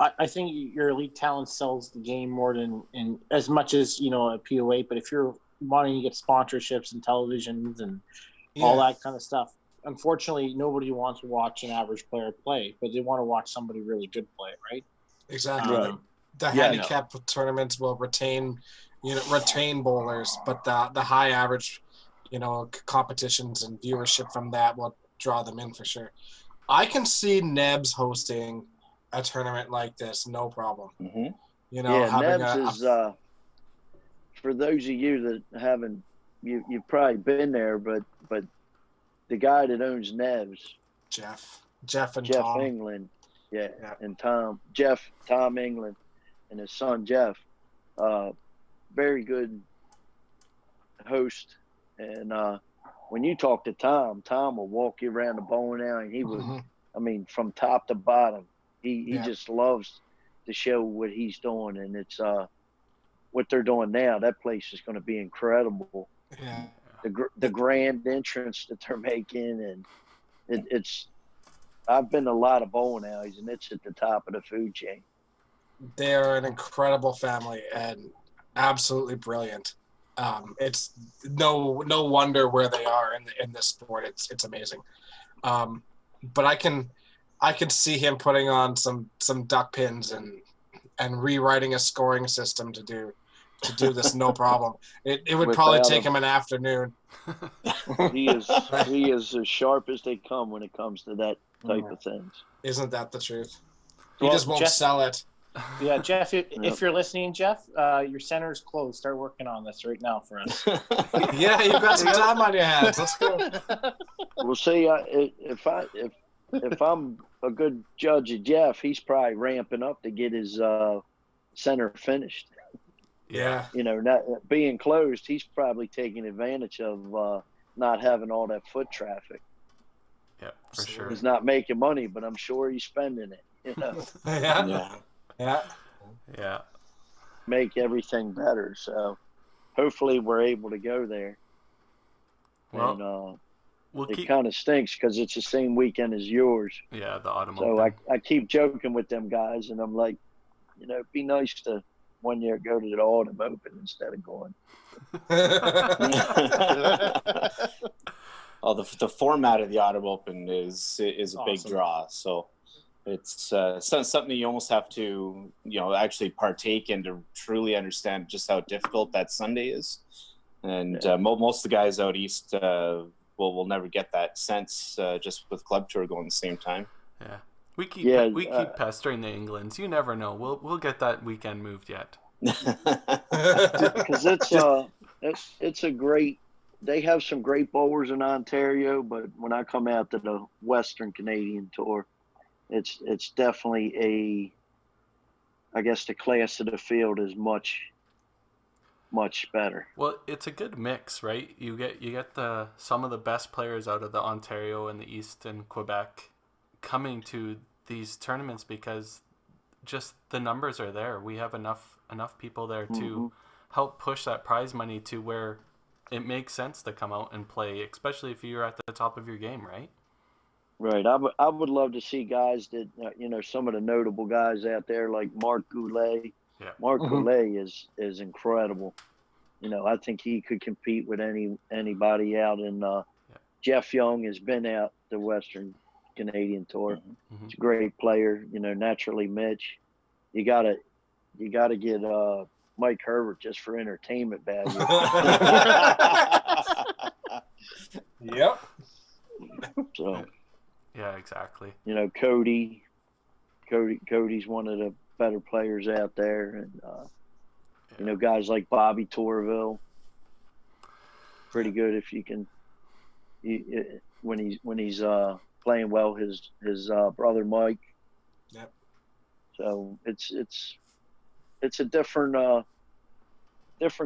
I think your elite talent sells the game more than in as much as a PO8. But if you're wanting to get sponsorships and televisions and all that kind of stuff, unfortunately, nobody wants to watch an average player play, but they want to watch somebody really good play, right? Exactly. Right. The handicap tournaments will retain bowlers, but the high average, competitions and viewership from that will draw them in for sure. I can see Nebs hosting a tournament like this, no problem. Mm-hmm. Having Nebs is for those of you that haven't, you've probably been there, but the guy that owns Nebs, Jeff and Tom England, and Tom England, and his son Jeff, very good host. And when you talk to Tom will walk you around the bowling alley, and he would, I mean, from top to bottom, he just loves to show what he's doing, and it's what they're doing now. That place is going to be incredible. Yeah. The grand entrance that they're making, and it's. I've been to a lot of bowling alleys, and it's at the top of the food chain. They are an incredible family and absolutely brilliant. It's no wonder where they are in this sport. It's amazing. But I can see him putting on some duck pins and rewriting a scoring system to do this, no problem. It would probably take him an afternoon. He is as sharp as they come when it comes to that type of things. Isn't that the truth? He just won't sell it. Yeah, Jeff, if you're listening, Jeff, your center is closed. Start working on this right now for us. Yeah, you've got some time on your hands. Let's go. We'll see. If I'm a good judge of Jeff, he's probably ramping up to get his center finished. Yeah. Not being closed, he's probably taking advantage of not having all that foot traffic. Yeah, for sure. He's not making money, but I'm sure he's spending it. Yeah. Make everything better. So hopefully we're able to go there. Well, and it kind of stinks because it's the same weekend as yours. Yeah, the autumn. So I keep joking with them guys, and I'm like, it'd be nice to one year go to the autumn open instead of going. Well, the format of the autumn open is a awesome. Big draw. So it's something you almost have to, actually partake in to truly understand just how difficult that Sunday is. And most of the guys out east will never get that sense just with Club Tour going at the same time. Yeah, we keep pestering the Englands. You never know. We'll get that weekend moved yet. Because it's a great. They have some great bowlers in Ontario, but when I come out to the Western Canadian Tour, it's definitely I guess the class of the field is much better. Well, it's a good mix, right? You get some of the best players out of the Ontario and the East and Quebec coming to these tournaments because just the numbers are there. We have enough people there to help push that prize money to where it makes sense to come out and play, especially if you're at the top of your game, right? Right. I would love to see guys that, some of the notable guys out there like Mark Goulet. Yeah. Mark Goulet is incredible. I think he could compete with anybody out in Jeff Young has been out the Western Canadian Tour. Mm-hmm. He's a great player, naturally Mitch. You gotta get Mike Herbert just for entertainment value. Yep. So yeah, exactly. Cody's one of the better players out there, and guys like Bobby Torville, pretty good if you can. When he's playing well, his brother Mike. Yep. So it's a different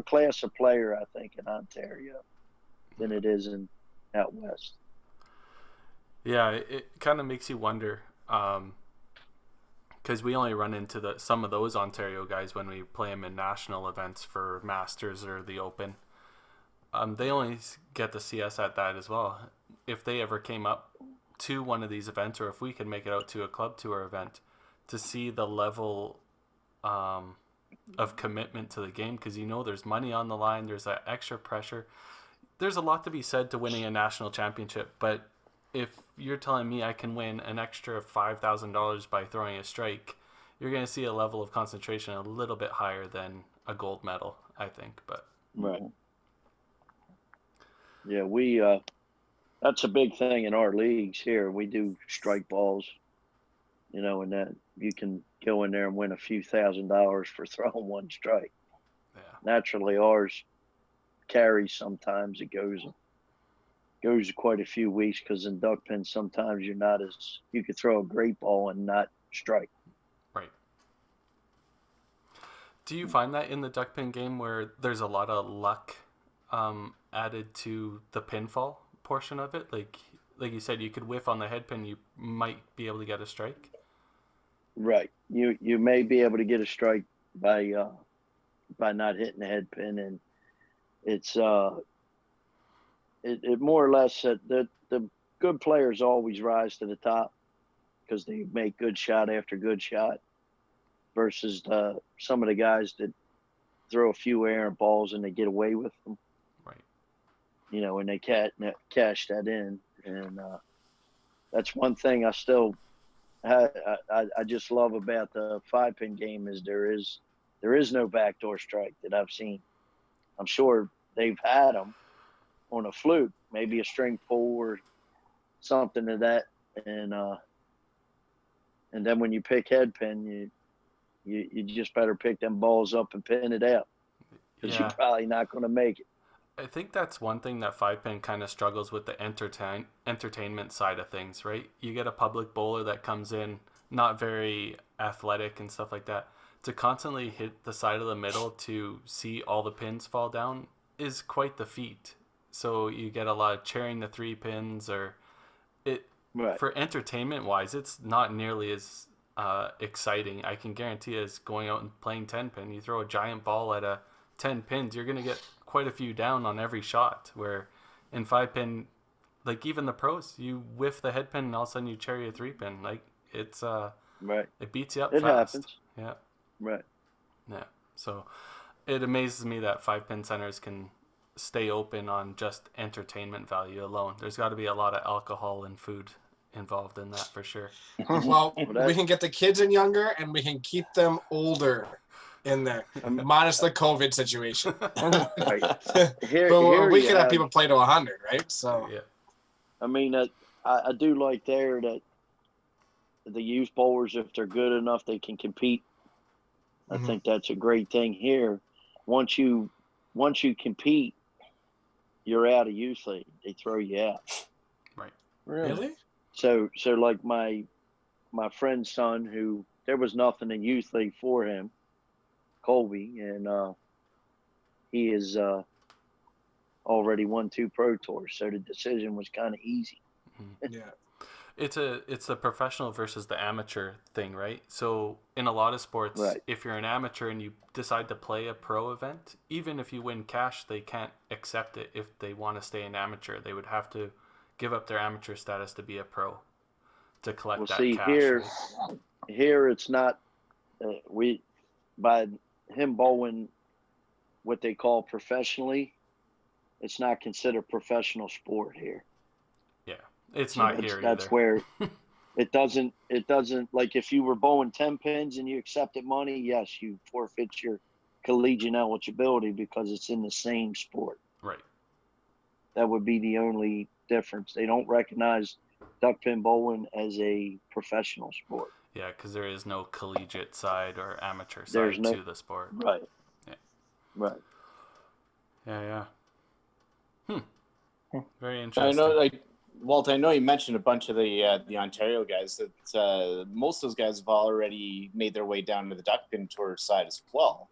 class of player, I think, in Ontario than it is in out west. Yeah, it kind of makes you wonder, because we only run into some of those Ontario guys when we play them in national events for Masters or the Open. They only get to see us at that as well. If they ever came up to one of these events, or if we could make it out to a Club Tour event, to see the level of commitment to the game, because there's money on the line, there's that extra pressure. There's a lot to be said to winning a national championship, but if you're telling me I can win an extra $5,000 by throwing a strike, you're going to see a level of concentration a little bit higher than a gold medal, I think. But right. Yeah, we that's a big thing in our leagues here. We do strike balls, and that you can go in there and win a few $1,000s for throwing one strike. yeah, Naturally, ours carries sometimes. It goes quite a few weeks, because in Duckpin sometimes you could throw a great ball and not strike. right. Do you find that in the Duckpin game where there's a lot of luck added to the pinfall portion of it? Like you said, you could whiff on the head pin, you might be able to get a strike. Right. You may be able to get a strike by not hitting the head pin, and it's it more or less the good players always rise to the top because they make good shot after good shot, versus some of the guys that throw a few errant balls and they get away with them. Right. And they cash that in, and that's one thing I just love about the 5-pin game is there is no backdoor strike that I've seen. I'm sure they've had them on a fluke, maybe a string pull or something to that, and then when you pick head pin, you just better pick them balls up and pin it out, because you're probably not going to make it. I think that's one thing that 5-pin kind of struggles with, the entertainment side of things, right? You get a public bowler that comes in not very athletic and stuff like that. To constantly hit the side of the middle to see all the pins fall down is quite the feat. So you get a lot of cheering the 3 pins, or it Right. For entertainment wise, it's not nearly as exciting. I can guarantee as going out and playing 10-pin. You throw a giant ball at a 10 pins, you're going to get quite a few down on every shot, where in 5-pin, like even the pros, you whiff the head pin and all of a sudden you cherry a 3-pin. Like it's Right. it beats you up It fast. happens. Yeah. Right. Yeah. So it amazes me that 5-pin centers can stay open on just entertainment value alone. There's got to be a lot of alcohol and food involved in that for sure. Well, we can get the kids in younger, and we can keep them older in there, minus the COVID situation. Right. But Here we you can have have- people play to 100, right? So Yeah. I mean, I do like there that the youth bowlers, if they're good enough, they can compete. I Mhm. think that's a great thing here. Once you compete, you're out of youth league. They throw you out. Right. really, So like my friend's son, who there was nothing in youth league for him, Colby, and he is already won 2 pro tours, so the decision was kind of easy. yeah. It's the professional versus the amateur thing, right? So in a lot of sports, Right. if you're an amateur and you decide to play a pro event, even if you win cash, they can't accept it if they want to stay an amateur. They would have to give up their amateur status to be a pro to collect Well, that see, cash. here Right? here it's not. By him bowling what they call professionally, it's not considered professional sport here. Yeah, it's So not here that's either. where it doesn't like if you were bowling 10 pins and you accepted money, yes, you forfeit your collegiate eligibility because it's in the same sport. Right. That would be the only difference. They don't recognize duckpin bowling as a professional sport. Yeah, because there is no collegiate side or amateur There's side no- to the sport. Right. Yeah. Right. Yeah. Very I interesting. know, like Walt. I know you mentioned a bunch of the Ontario guys. That most of those guys have already made their way down to the Duckpin Tour side as well,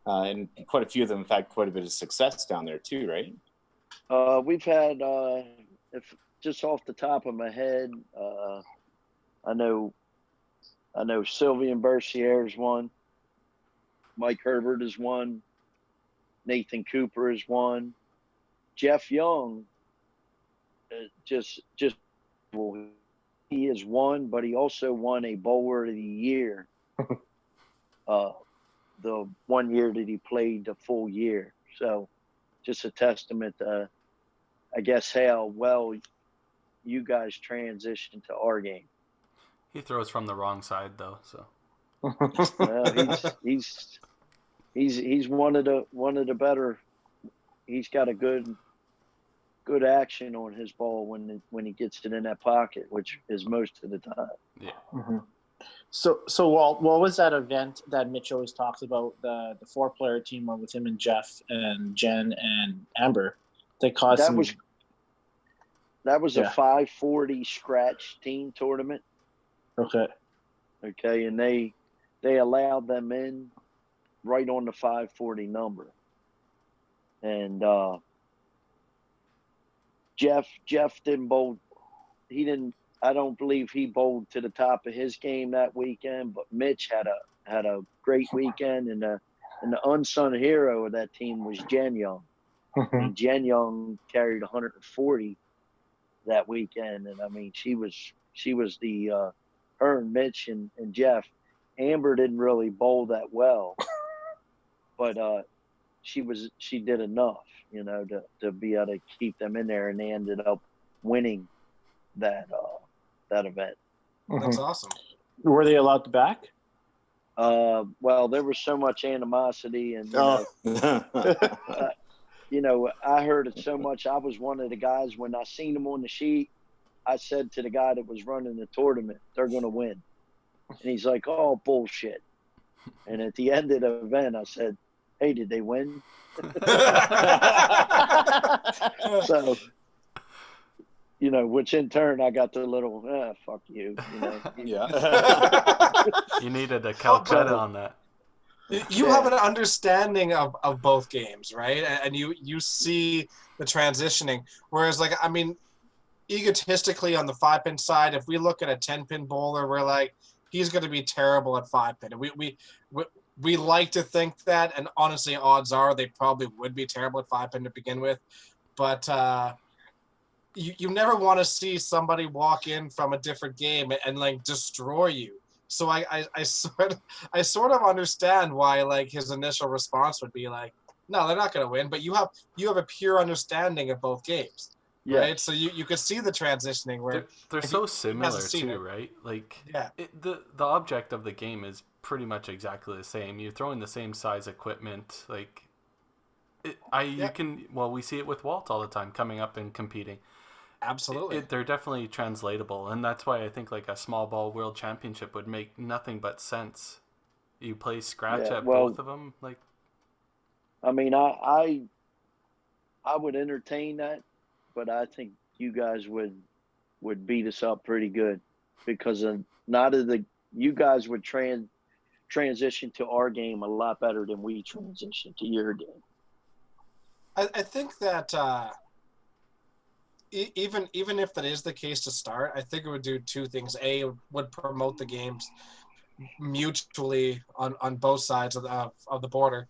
and quite a few of them, in fact, quite a bit of success down there too, right? We've had, if just off the top of my head, I know Sylvian Bercier's won. Mike Herbert is one. Nathan Cooper is one. Jeff Young, just has won, but he also won a Bowler of the Year. The 1 year that he played the full year. So just a testament to, I guess, how well you guys transitioned to our game. He throws from the wrong side though, so. He's one of the better. He's got a good action on his ball when he gets it in that pocket, which is most of the time. Yeah. Mm-hmm. So Walt, what was that event that Mitch always talks about? The 4-player team one with him and Jeff and Jen and Amber. They caused that was a 540 scratch team tournament. Okay, and they allowed them in right on the 540 number, and Jeff didn't bowl. He didn't. I don't believe he bowled to the top of his game that weekend, but Mitch had a great weekend, and the unsung hero of that team was Jen Young. And Jen Young carried 140 that weekend, and I mean she was the her and Mitch and Jeff. Amber didn't really bowl that well, but she did enough, to be able to keep them in there, and they ended up winning that event. That's awesome. Were they allowed to back? Well, there was so much animosity, and I heard it so much. I was one of the guys, when I seen them on the sheet, I said to the guy that was running the tournament, they're going to win. And he's like, oh, bullshit. And at the end of the event, I said, hey, did they win? So, which in turn I got the little, fuck you. Yeah. You needed a Calcutta on that. You have an understanding of both games, right? And you see the transitioning. Whereas, egotistically on the 5-pin side, if we look at a 10-pin bowler, we're like, he's going to be terrible at 5-pin. And we like to think that, and honestly, odds are they probably would be terrible at 5-pin to begin with. But you never want to see somebody walk in from a different game and destroy you. So I sort of understand why his initial response would be like, no, they're not going to win. But you have a pure understanding of both games, right? So you could see the transitioning where they're so similar too, right? The object of the game is pretty much exactly the same. You're throwing the same size equipment, we see it with Walt all the time coming up and competing. Absolutely. They're definitely translatable, and that's why I think a small ball world championship would make nothing but sense. You play scratch at both of them, I mean, I would entertain that, but I think you guys would beat us up pretty good, because you guys would transition to our game a lot better than we transition to your game. I think that even if that is the case to start, I think it would do two things. A, it would promote the games mutually on both sides of the border.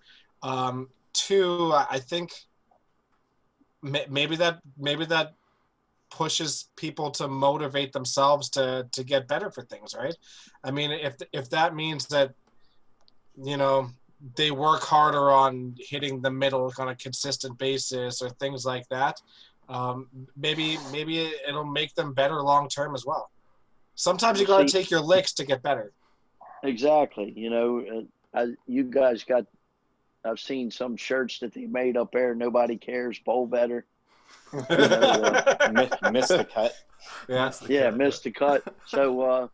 Two, I think maybe that pushes people to motivate themselves to get better for things, right? I mean, if that means that they work harder on hitting the middle on a consistent basis or things like that, maybe it'll make them better long term as well. Sometimes you got to take your licks to get better. Exactly. You guys I've seen some shirts that they made up there. Nobody cares. Bowl better. Missed the cut. Missed the cut. So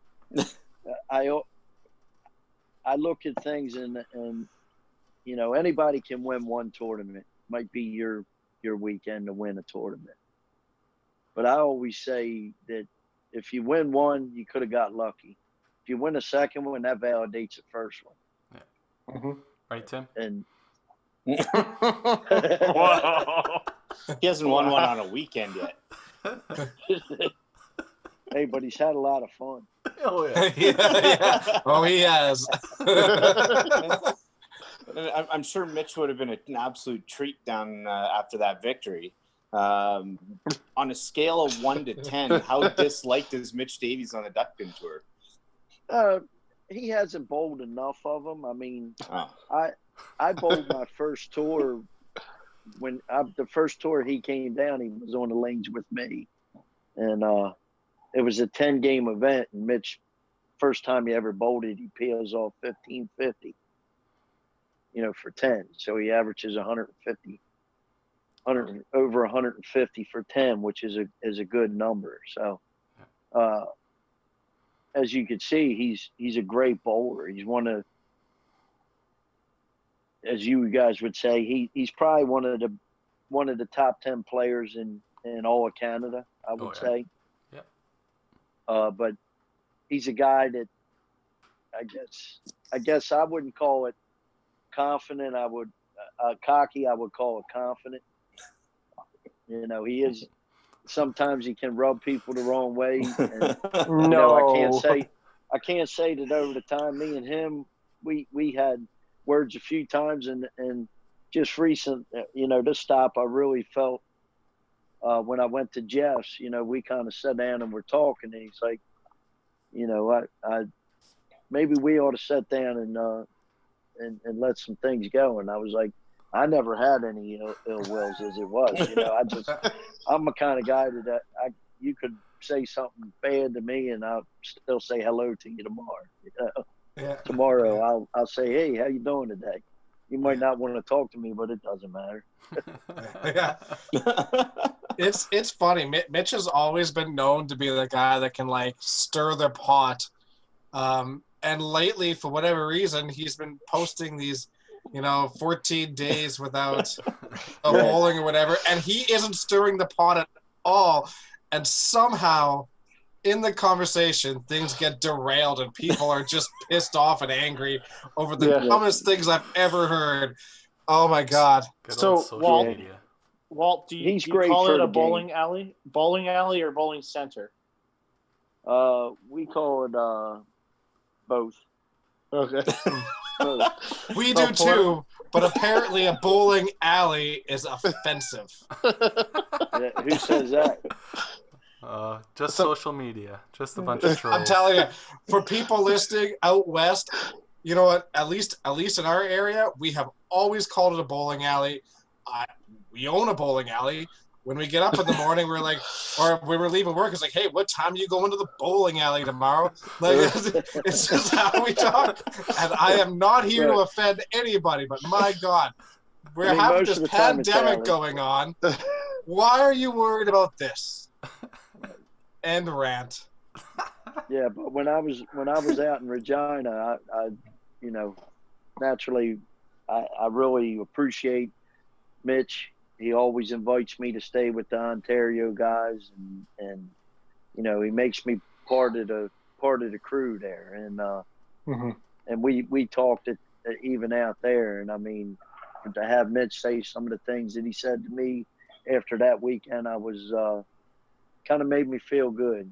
I look at things and anybody can win one tournament. Might be your weekend to win a tournament. But I always say that if you win one, you could have got lucky. If you win a second one, that validates the first one. Yeah. Mm-hmm. Right, Tim? And he hasn't won one on a weekend yet. Hey, but he's had a lot of fun. Oh, yeah. Yeah. Oh, he has. I'm sure Mitch would have been an absolute treat down after that victory. On a scale of 1 to 10, how disliked is Mitch Davies on the Duckpin tour? He hasn't bowled enough of them. I mean, I bowled my first tour the first tour he came down. He was on the lanes with me, and it was a 10-game event. And Mitch, first time he ever bowled it, he peels off 1550. For 10. So he averages 150. Over 150 for 10, which is a good number. So, as you can see, he's a great bowler. He's one of, as you guys would say, he's probably one of the top 10 players in all of Canada, I would say. Yeah. But he's a guy that I guess I wouldn't call it confident. I would cocky. I would call it confident. He is. Sometimes he can rub people the wrong way. And, I can't say that over the time. Me and him, we had words a few times, and just recent, this stop, I really felt when I went to Jeff's. We kind of sat down and we're talking, and he's like, I maybe we ought to sit down and let some things go. And I was like, I never had any ill wills as it was. I'm the kind of guy that you could say something bad to me and I'll still say hello to you tomorrow. Yeah. Tomorrow I'll say, hey, how you doing today? You might not want to talk to me, but it doesn't matter. Yeah. It's funny. Mitch has always been known to be the guy that can stir the pot. And lately, for whatever reason, he's been posting these 14 days without a bowling or whatever, and he isn't stirring the pot at all. And somehow, in the conversation, things get derailed, and people are just pissed off and angry over the dumbest things I've ever heard. Oh my God! So Walt, do you call it a bowling alley, or bowling center? We call it both. Okay. We do too, but apparently a bowling alley is offensive. Who says that? Just social media, just a bunch of trolls. I'm telling you, for people listening out west, you know what? At least in our area, we have always called it a bowling alley. We own a bowling alley. When we get up in the morning, we're like, or when we're leaving work, it's like, hey, what time are you going to the bowling alley tomorrow? It's just how we talk. And I am not here to offend anybody, but my God, we're having this pandemic going on. Why are you worried about this? End rant. Yeah, but when I was out in Regina, I naturally, I really appreciate Mitch. He always invites me to stay with the Ontario guys, and he makes me part of the crew there, and we talked it even out there. And I mean, to have Mitch say some of the things that he said to me after that weekend, I was kind of made me feel good,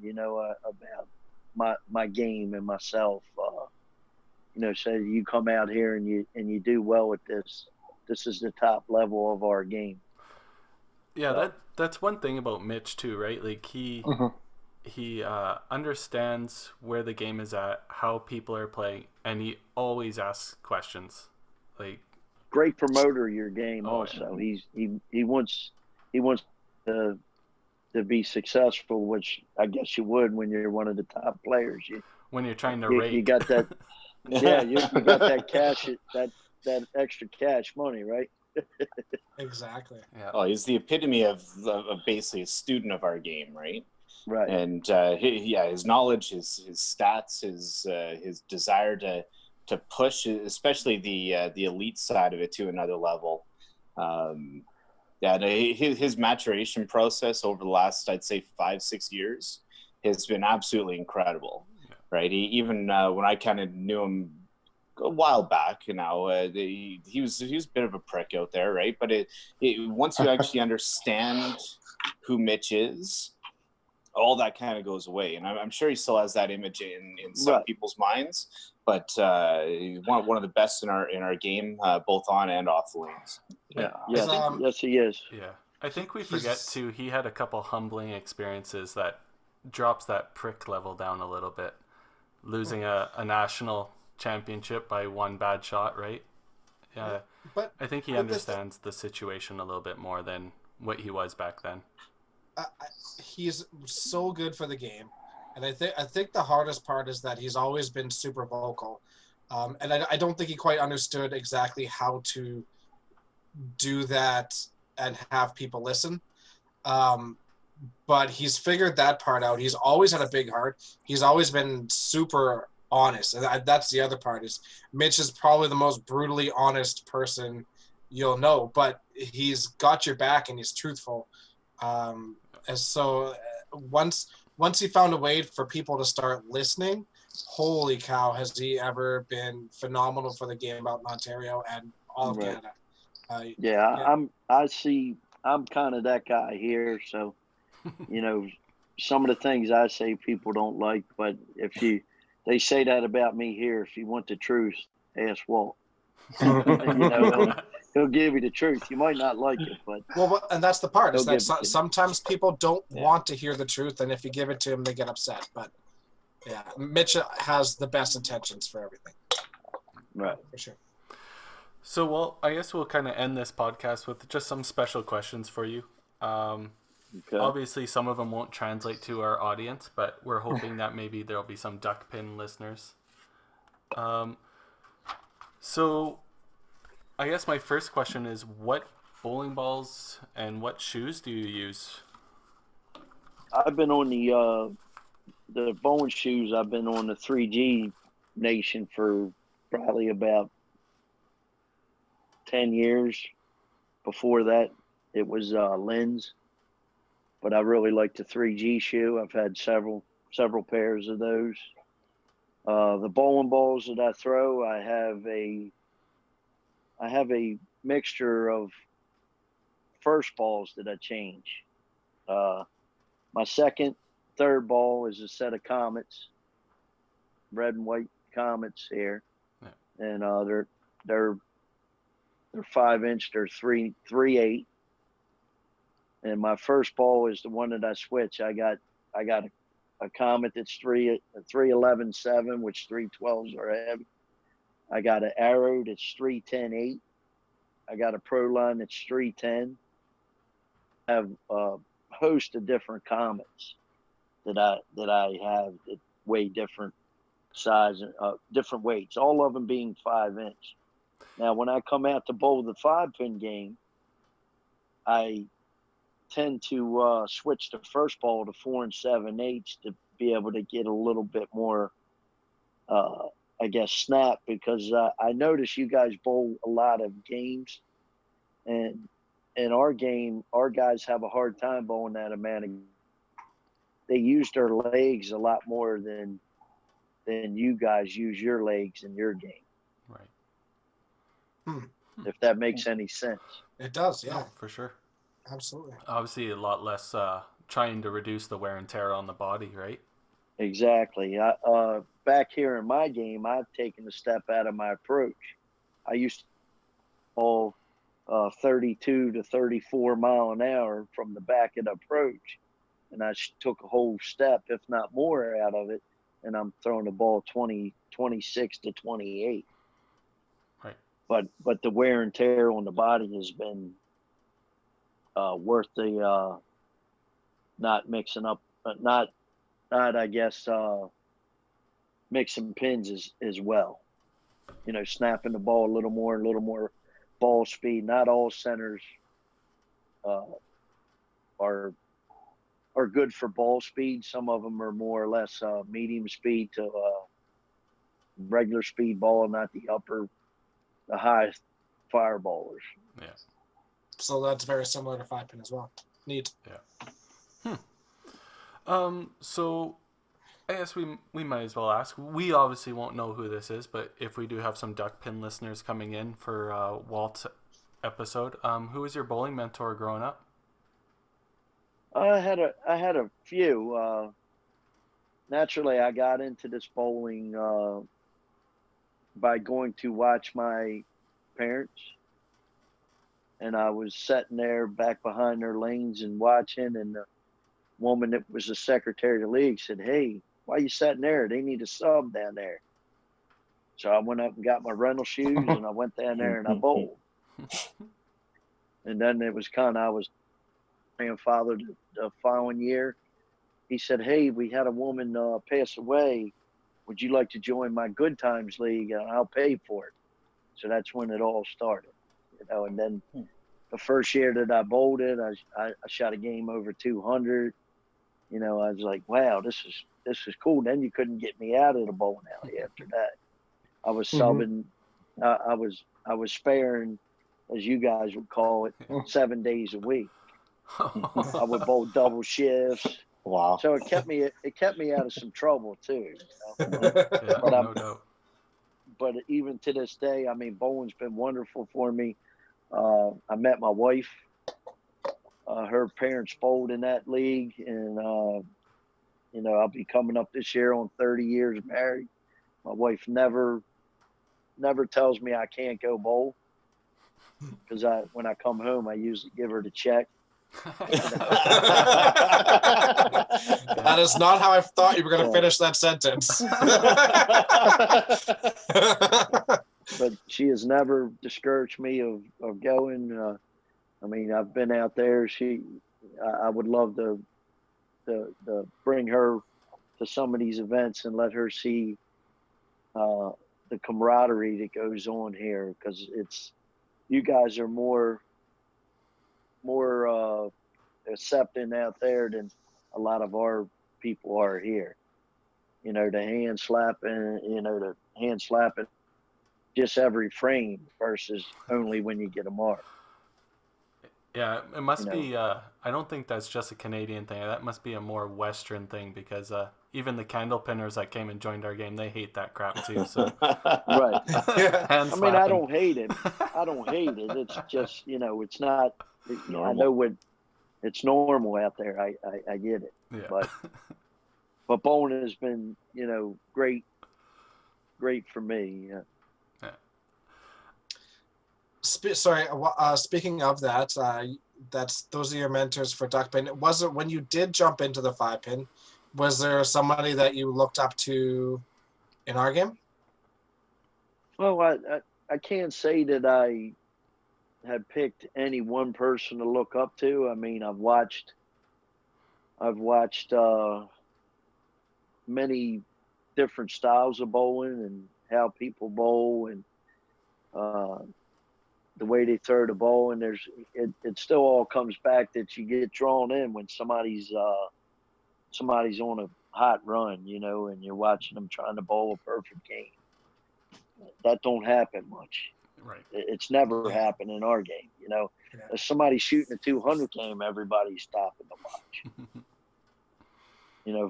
about my game and myself. So you come out here and you do well at this. This is the top level of our game. Yeah, that's one thing about Mitch too, right? Like he understands where the game is at, how people are playing, and he always asks questions. Like great promoter of your game. Also, yeah. he wants to be successful, which I guess you would when you're one of the top players. When you're trying to rake, you got that. Yeah, you got that cash, that extra cash money, right? Exactly. Yeah. Oh, he's the epitome of basically a student of our game, right? Right. And his knowledge, his stats, his desire to push, especially the elite side of it to another level. His maturation process over the last, I'd say, 5-6 years has been absolutely incredible. Yeah. Right. Even when I kind of knew him a while back, he was a bit of a prick out there, right? But once you actually understand who Mitch is, all that kind of goes away. And I'm sure he still has that image in some people's minds, but one of the best in our game, both on and off the lanes. Yeah. Yes, he is. Yeah. I think we forget too, he had a couple humbling experiences that drops that prick level down a little bit. Losing a national championship by one bad shot, right? Yeah. But I think he understands the situation a little bit more than what he was back then. He's so good for the game. And I think the hardest part is that he's always been super vocal. And I don't think he quite understood exactly how to do that and have people listen. But he's figured that part out. He's always had a big heart. He's always been super honest. And that's the other part is Mitch is probably the most brutally honest person you'll know, but he's got your back and he's truthful. And so once he found a way for people to start listening, holy cow, has he ever been phenomenal for the game out in Ontario and all of Canada. I'm kind of that guy here, so some of the things I say people don't like, but they say that about me here. If you want the truth, ask Walt. He'll give you the truth. You might not like it, but and that's the part is that sometimes people don't want to hear the truth, and if you give it to them, they get upset. But yeah, Mitch has the best intentions for everything. Right, for sure. So, well, I guess we'll kind of end this podcast with just some special questions for you. Okay. Obviously, some of them won't translate to our audience, but we're hoping that maybe there'll be some Duckpin listeners. So, I guess my first question is, what bowling balls and what shoes do you use? I've been on the bowling shoes. I've been on the 3G Nation for probably about 10 years. Before that, it was Lens, but I really like the 3G shoe. I've had several pairs of those. The bowling balls that I throw, I have a mixture of first balls that I change. My second, third ball is a set of Comets, red and white Comets here, and they're 5-inch. They're 3/8. And my first ball is the one that I switch. I got a Comet that's 311/7, which 312s are heavy. I got an Arrow that's 310/8. I got a Pro Line that's 310. I have a host of different Comets that I have that weigh different size, different weights. All of them being 5-inch. Now, when I come out to bowl the 5-pin game, I tend to switch the first ball to 4 7/8 to be able to get a little bit more, snap, because I notice you guys bowl a lot of games, and in our game, our guys have a hard time bowling that amount of. They use their legs a lot more than you guys use your legs in your game. Right. If that makes any sense. It does, yeah. Oh, for sure. Absolutely. Obviously, a lot less trying to reduce the wear and tear on the body, right? Exactly. Back here in my game, I've taken a step out of my approach. I used to bowl 32 to 34 mile an hour from the back of the approach, and I took a whole step, if not more, out of it, and I'm throwing the ball 26 to 28. But the wear and tear on the body has been worth the not mixing up, mixing pins as well. Snapping the ball a little more ball speed. Not all centers are good for ball speed. Some of them are more or less medium speed to regular speed ball, not the highest fireballers. Yeah. So that's very similar to 5-pin as well. Neat. Yeah. So I guess we might as well ask. We obviously won't know who this is, but if we do have some Duckpin listeners coming in for Walt's episode, who was your bowling mentor growing up? I had a few. Naturally, I got into this bowling by going to watch my parents, and I was sitting there back behind their lanes and watching, and the woman that was the secretary of the league said, "Hey, why you sitting there? They need a sub down there." So I went up and got my rental shoes, and I went down there and I bowled. And then it was I was grandfather the following year. He said, "Hey, we had a woman pass away. Would you like to join my Good Times League? And I'll pay for it." So that's when it all started, And then the first year that I bowled it, I shot a game over 200. I was like, "Wow, this is cool." Then you couldn't get me out of the bowling alley after that. I was subbing. I was sparing, as you guys would call it, 7 days a week. I would bowl double shifts. Wow. So it kept me out of some trouble too. Yeah, no doubt. But even to this day, I mean, bowling's been wonderful for me. I met my wife. Her parents bowled in that league, and I'll be coming up this year on 30 years married. My wife never tells me I can't go bowl, because when I come home, I usually give her the check. That is not how I thought you were going to finish that sentence. But she has never discouraged me of going. I mean, I've been out there. I would love to bring her to some of these events and let her see the camaraderie that goes on here, because you guys are more accepting out there than a lot of our people are here. The hand slapping just every frame versus only when you get a mark. Yeah, it must be. I don't think that's just a Canadian thing. That must be a more Western thing, because even the candle pinners that came and joined our game, they hate that crap too. So right. Hand I mean, I slapping. don't hate it. It's just it's not. Normal. I know it's normal out there. I get it. Yeah. But bowling has been great for me. Yeah. Speaking of that, those are your mentors for Duckpin. Was it when you did jump into the 5-pin? Was there somebody that you looked up to in our game? Well, I can't say that I had picked any one person to look up to. I mean, I've watched many different styles of bowling and how people bowl, and the way they throw the ball, and it still all comes back that you get drawn in when somebody's on a hot run, and you're watching them trying to bowl a perfect game. That don't happen much. Right. It's never happened in our game. If somebody's shooting a 200 game, everybody's stopping to watch.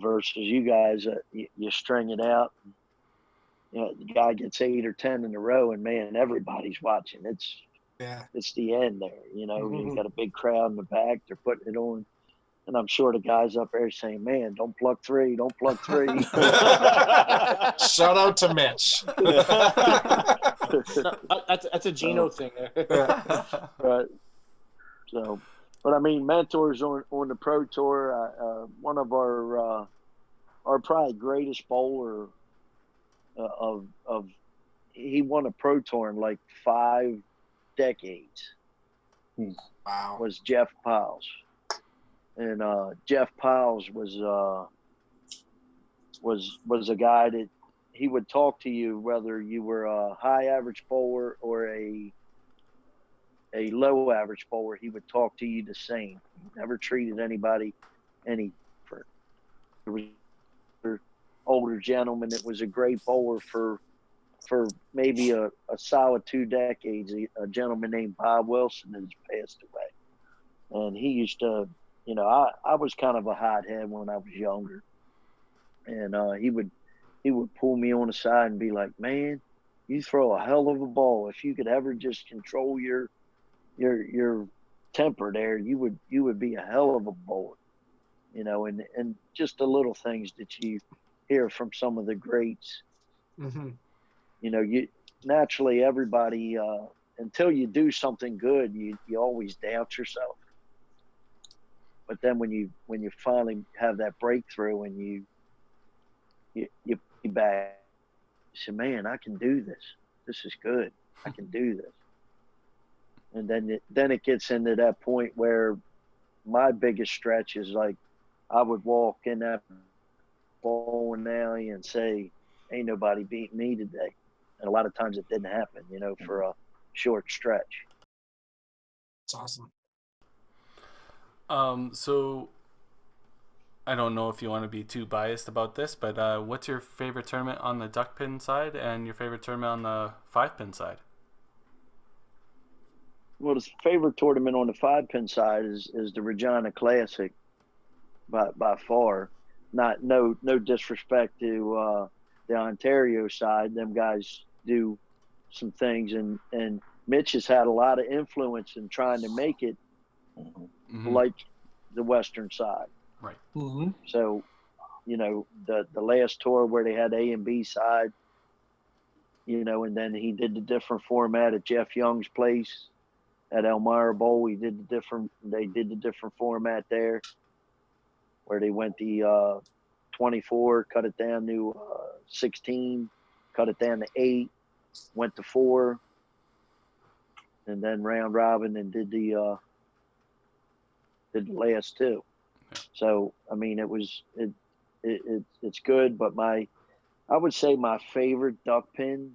Versus you guys, you string it out. The guy gets 8 or 10 in a row, and man, everybody's watching. It's the end there. You've got a big crowd in the back. They're putting it on. And I'm sure the guys up there saying, "Man, don't pluck three. Don't pluck three." Shout out to Mitch. That's a Gino thing. Right. So, but I mean, mentors on the Pro Tour. One of our probably greatest bowler he won a Pro Tour in like 5 decades. Wow. Was Jeff Piles. And Jeff Piles was a guy that he would talk to you whether you were a high average bowler or a low average bowler. He would talk to you the same. He never treated anybody any different. There was an older gentleman that was a great bowler for maybe a solid 2 decades. A gentleman named Bob Wilson has passed away, and he used to. I was kind of a hothead when I was younger, and he would pull me on the side and be like, "Man, you throw a hell of a ball. If you could ever just control your temper there, you would be a hell of a bowler." And just the little things that you hear from some of the greats. Mm-hmm. You naturally everybody until you do something good, you always doubt yourself. But then when you finally have that breakthrough and you be back, you say, man, I can do this. This is good. I can do this. And then it gets into that point where my biggest stretch is like I would walk in that bowling alley and say, ain't nobody beating me today. And a lot of times it didn't happen, for a short stretch. It's awesome. So I don't know if you want to be too biased about this, but what's your favorite tournament on the Duckpin side and your favorite tournament on the 5-pin side? Well, the favorite tournament on the 5-pin side is the Regina Classic by far. No disrespect to the Ontario side. Them guys do some things, and Mitch has had a lot of influence in trying to make it like the Western side. Right. Mm-hmm. So, the last tour where they had A and B side, and then he did the different format at Jeff Young's place at Elmira Bowl. They did the different format there where they went the 24, cut it down to 16, cut it down to 8, went to 4, and then round robin and did the last 2. So I mean, it's good, but I would say my favorite Duckpin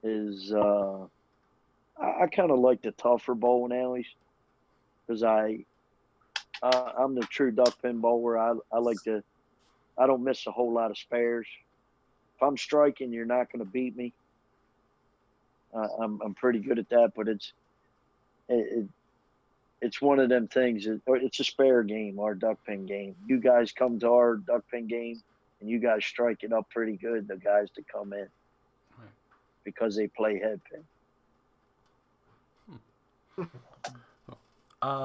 is I kind of like the tougher bowling alleys because I'm the true Duckpin bowler. I don't miss a whole lot of spares. If I'm striking, you're not going to beat me. I'm pretty good at that, but it's one of them things. It's a spare game, our Duckpin game. You guys come to our Duckpin game, and you guys strike it up pretty good, the guys that come in, because they play headpin.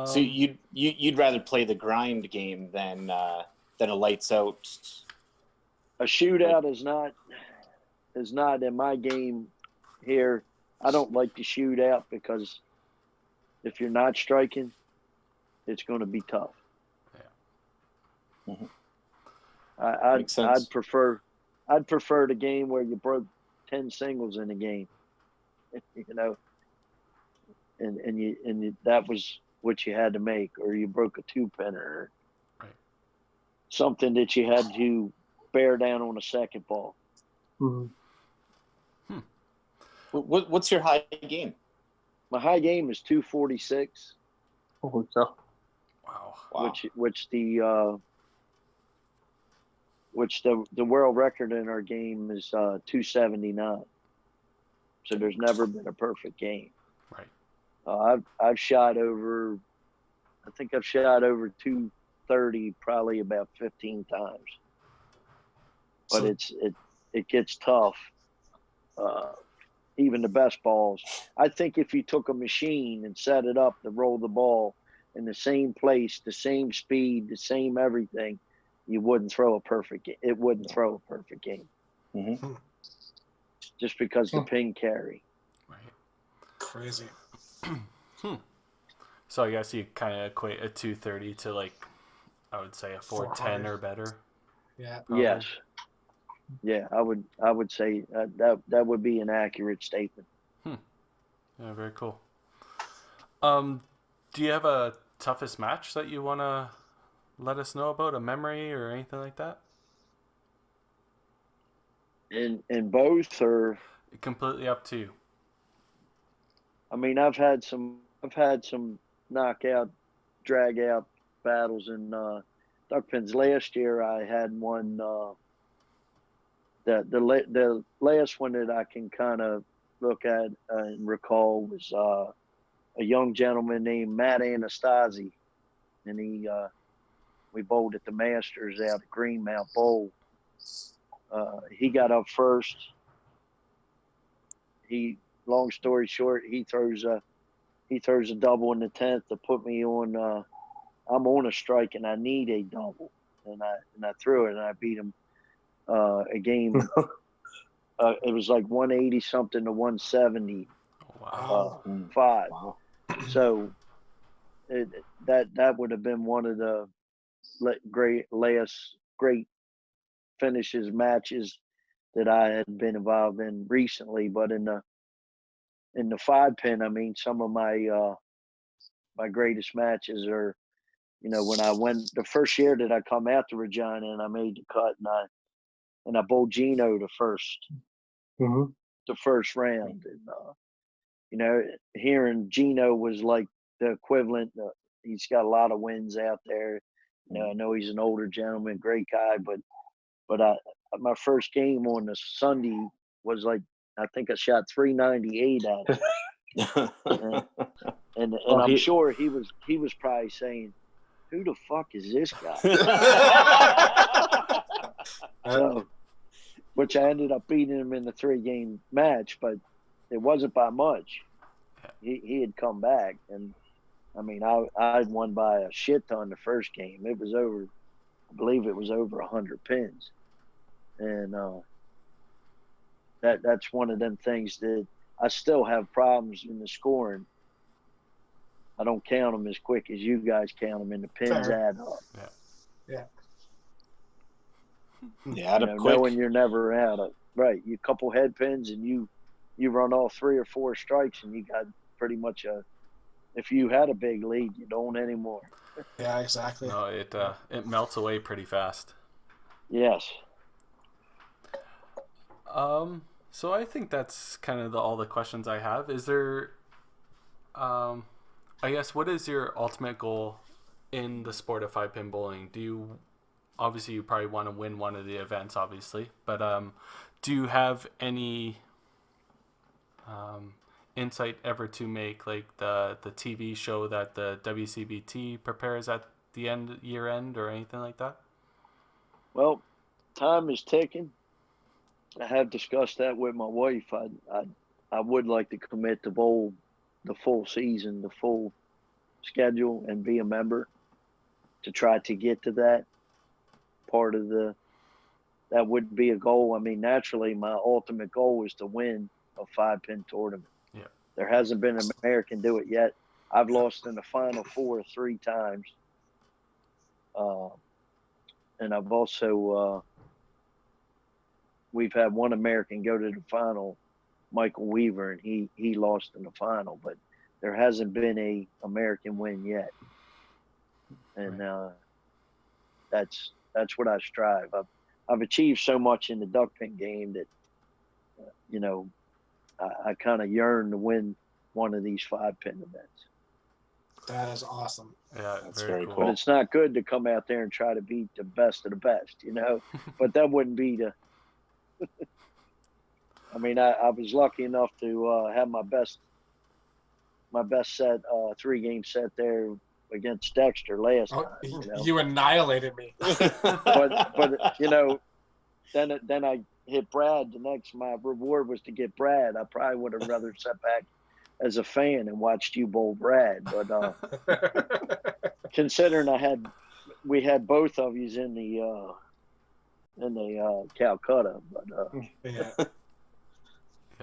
So you'd rather play the grind game than a lights out. A shootout is not in my game here. I don't like the shootout because if you're not striking, it's going to be tough. Yeah. Mm-hmm. I'd prefer the game where you broke 10 singles in a game, and that was what you had to make, or you broke a 2-pinner, right. Something that you had to bear down on a second ball. Mm-hmm. What's your high game? My high game is 246. Oh, so. Wow. Which the world record in our game is 279. So there's never been a perfect game. Right. I've shot over. I think I've shot over 230 probably about 15 times. But it gets tough. Even the best balls. I think if you took a machine and set it up to roll the ball in the same place, the same speed, the same everything, you wouldn't throw a perfect game. It wouldn't throw a perfect game. Mm-hmm. Just because the pin carry. Right. Crazy. So I guess you kind of equate a 230 to, like, I would say a 410 or better. Yeah. Probably. Yes. Yeah, I would say that would be an accurate statement. Yeah, very cool. Do you have a toughest match that you want to let us know about, a memory or anything like that? In both, or completely up to you. I mean, I've had some knockout, drag out battles in Duckpins. Last year, I had one. The last one that I can kind of look at and recall was a young gentleman named Matt Anastasi, and we bowled at the Masters out at Greenmount Bowl. He got up first. Long story short, he throws a double in the 10th to put me on. I'm on a strike and I need a double, and I threw it and I beat him. A game. It was like 180 something to 170. Oh, Wow. 5. Wow. So that would have been one of the great finishes matches that I had been involved in recently. But in the 5-pin, I mean, some of my greatest matches are, when I went the first year that I come out to Regina and I made the cut and I bowled Gino the first round. And, hearing Gino was like the equivalent. He's got a lot of wins out there. I know he's an older gentleman, great guy, but my first game on the Sunday was like, I think I shot 398 at it. and I'm sure he was probably saying, who the fuck is this guy? So, which I ended up beating him in the 3-game match, but it wasn't by much. He had come back, and I mean, I won by a shit ton the first game. It was over, I believe it was over 100 pins, and that's one of them things that I still have problems in the scoring. I don't count them as quick as you guys count them, and the pins add up. Yeah, add up quick. Knowing you're never out of right. You couple head pins, and you run all 3 or 4 strikes, and you got pretty much if you had a big lead, you don't anymore. Yeah, exactly. No, it melts away pretty fast. Yes. So I think that's kind of all the questions I have. Is there, I guess, what is your ultimate goal in the sport of 5-pin bowling? Obviously you probably want to win one of the events, obviously, but do you have any insight ever to make like the TV show that the WCBT prepares at the year end or anything like that? Well, time is ticking. I have discussed that with my wife. I would like to commit to bowl the full season, the full schedule, and be a member to try to get to that part of that would be a goal. I mean, naturally, my ultimate goal is to win a 5-pin tournament. Yeah. There hasn't been an American do it yet. I've lost in the Final Four 3 times. And I've also, we've had one American go to the final, Michael Weaver, and he lost in the final, but there hasn't been a American win yet. And that's what I strive. I've achieved so much in the Duckpin game that, I kind of yearn to win one of these 5-pin events. That is awesome. Yeah, that's very cool. But it's not good to come out there and try to beat the best of the best, But that wouldn't be I mean, I was lucky enough to have my best set, 3-game set there against Dexter last time. You annihilated me. but then I hit Brad the next. My reward was to get Brad. I probably would have rather sat back as a fan and watched you bowl Brad. But considering we had both of yous in the Calcutta, but yeah.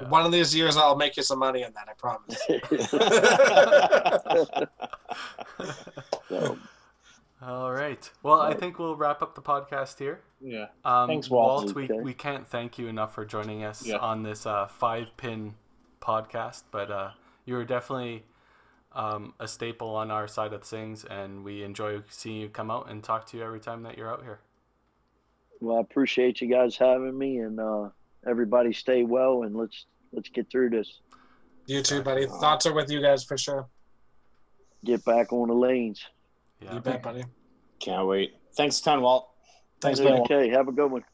One of these years I'll make you some money on that, I promise. So, all right. Well, I think we'll wrap up the podcast here. Yeah. Thanks, Walt. We can't thank you enough for joining us on this 5-pin podcast, but you were definitely a staple on our side of things, and we enjoy seeing you come out and talk to you every time that you're out here. Well, I appreciate you guys having me, and everybody stay well, and let's get through this. You too, buddy. Thoughts are with you guys for sure. Get back on the lanes. Yeah. You bet, buddy. Can't wait. Thanks a ton, Walt. Thanks, man. Okay, have a good one.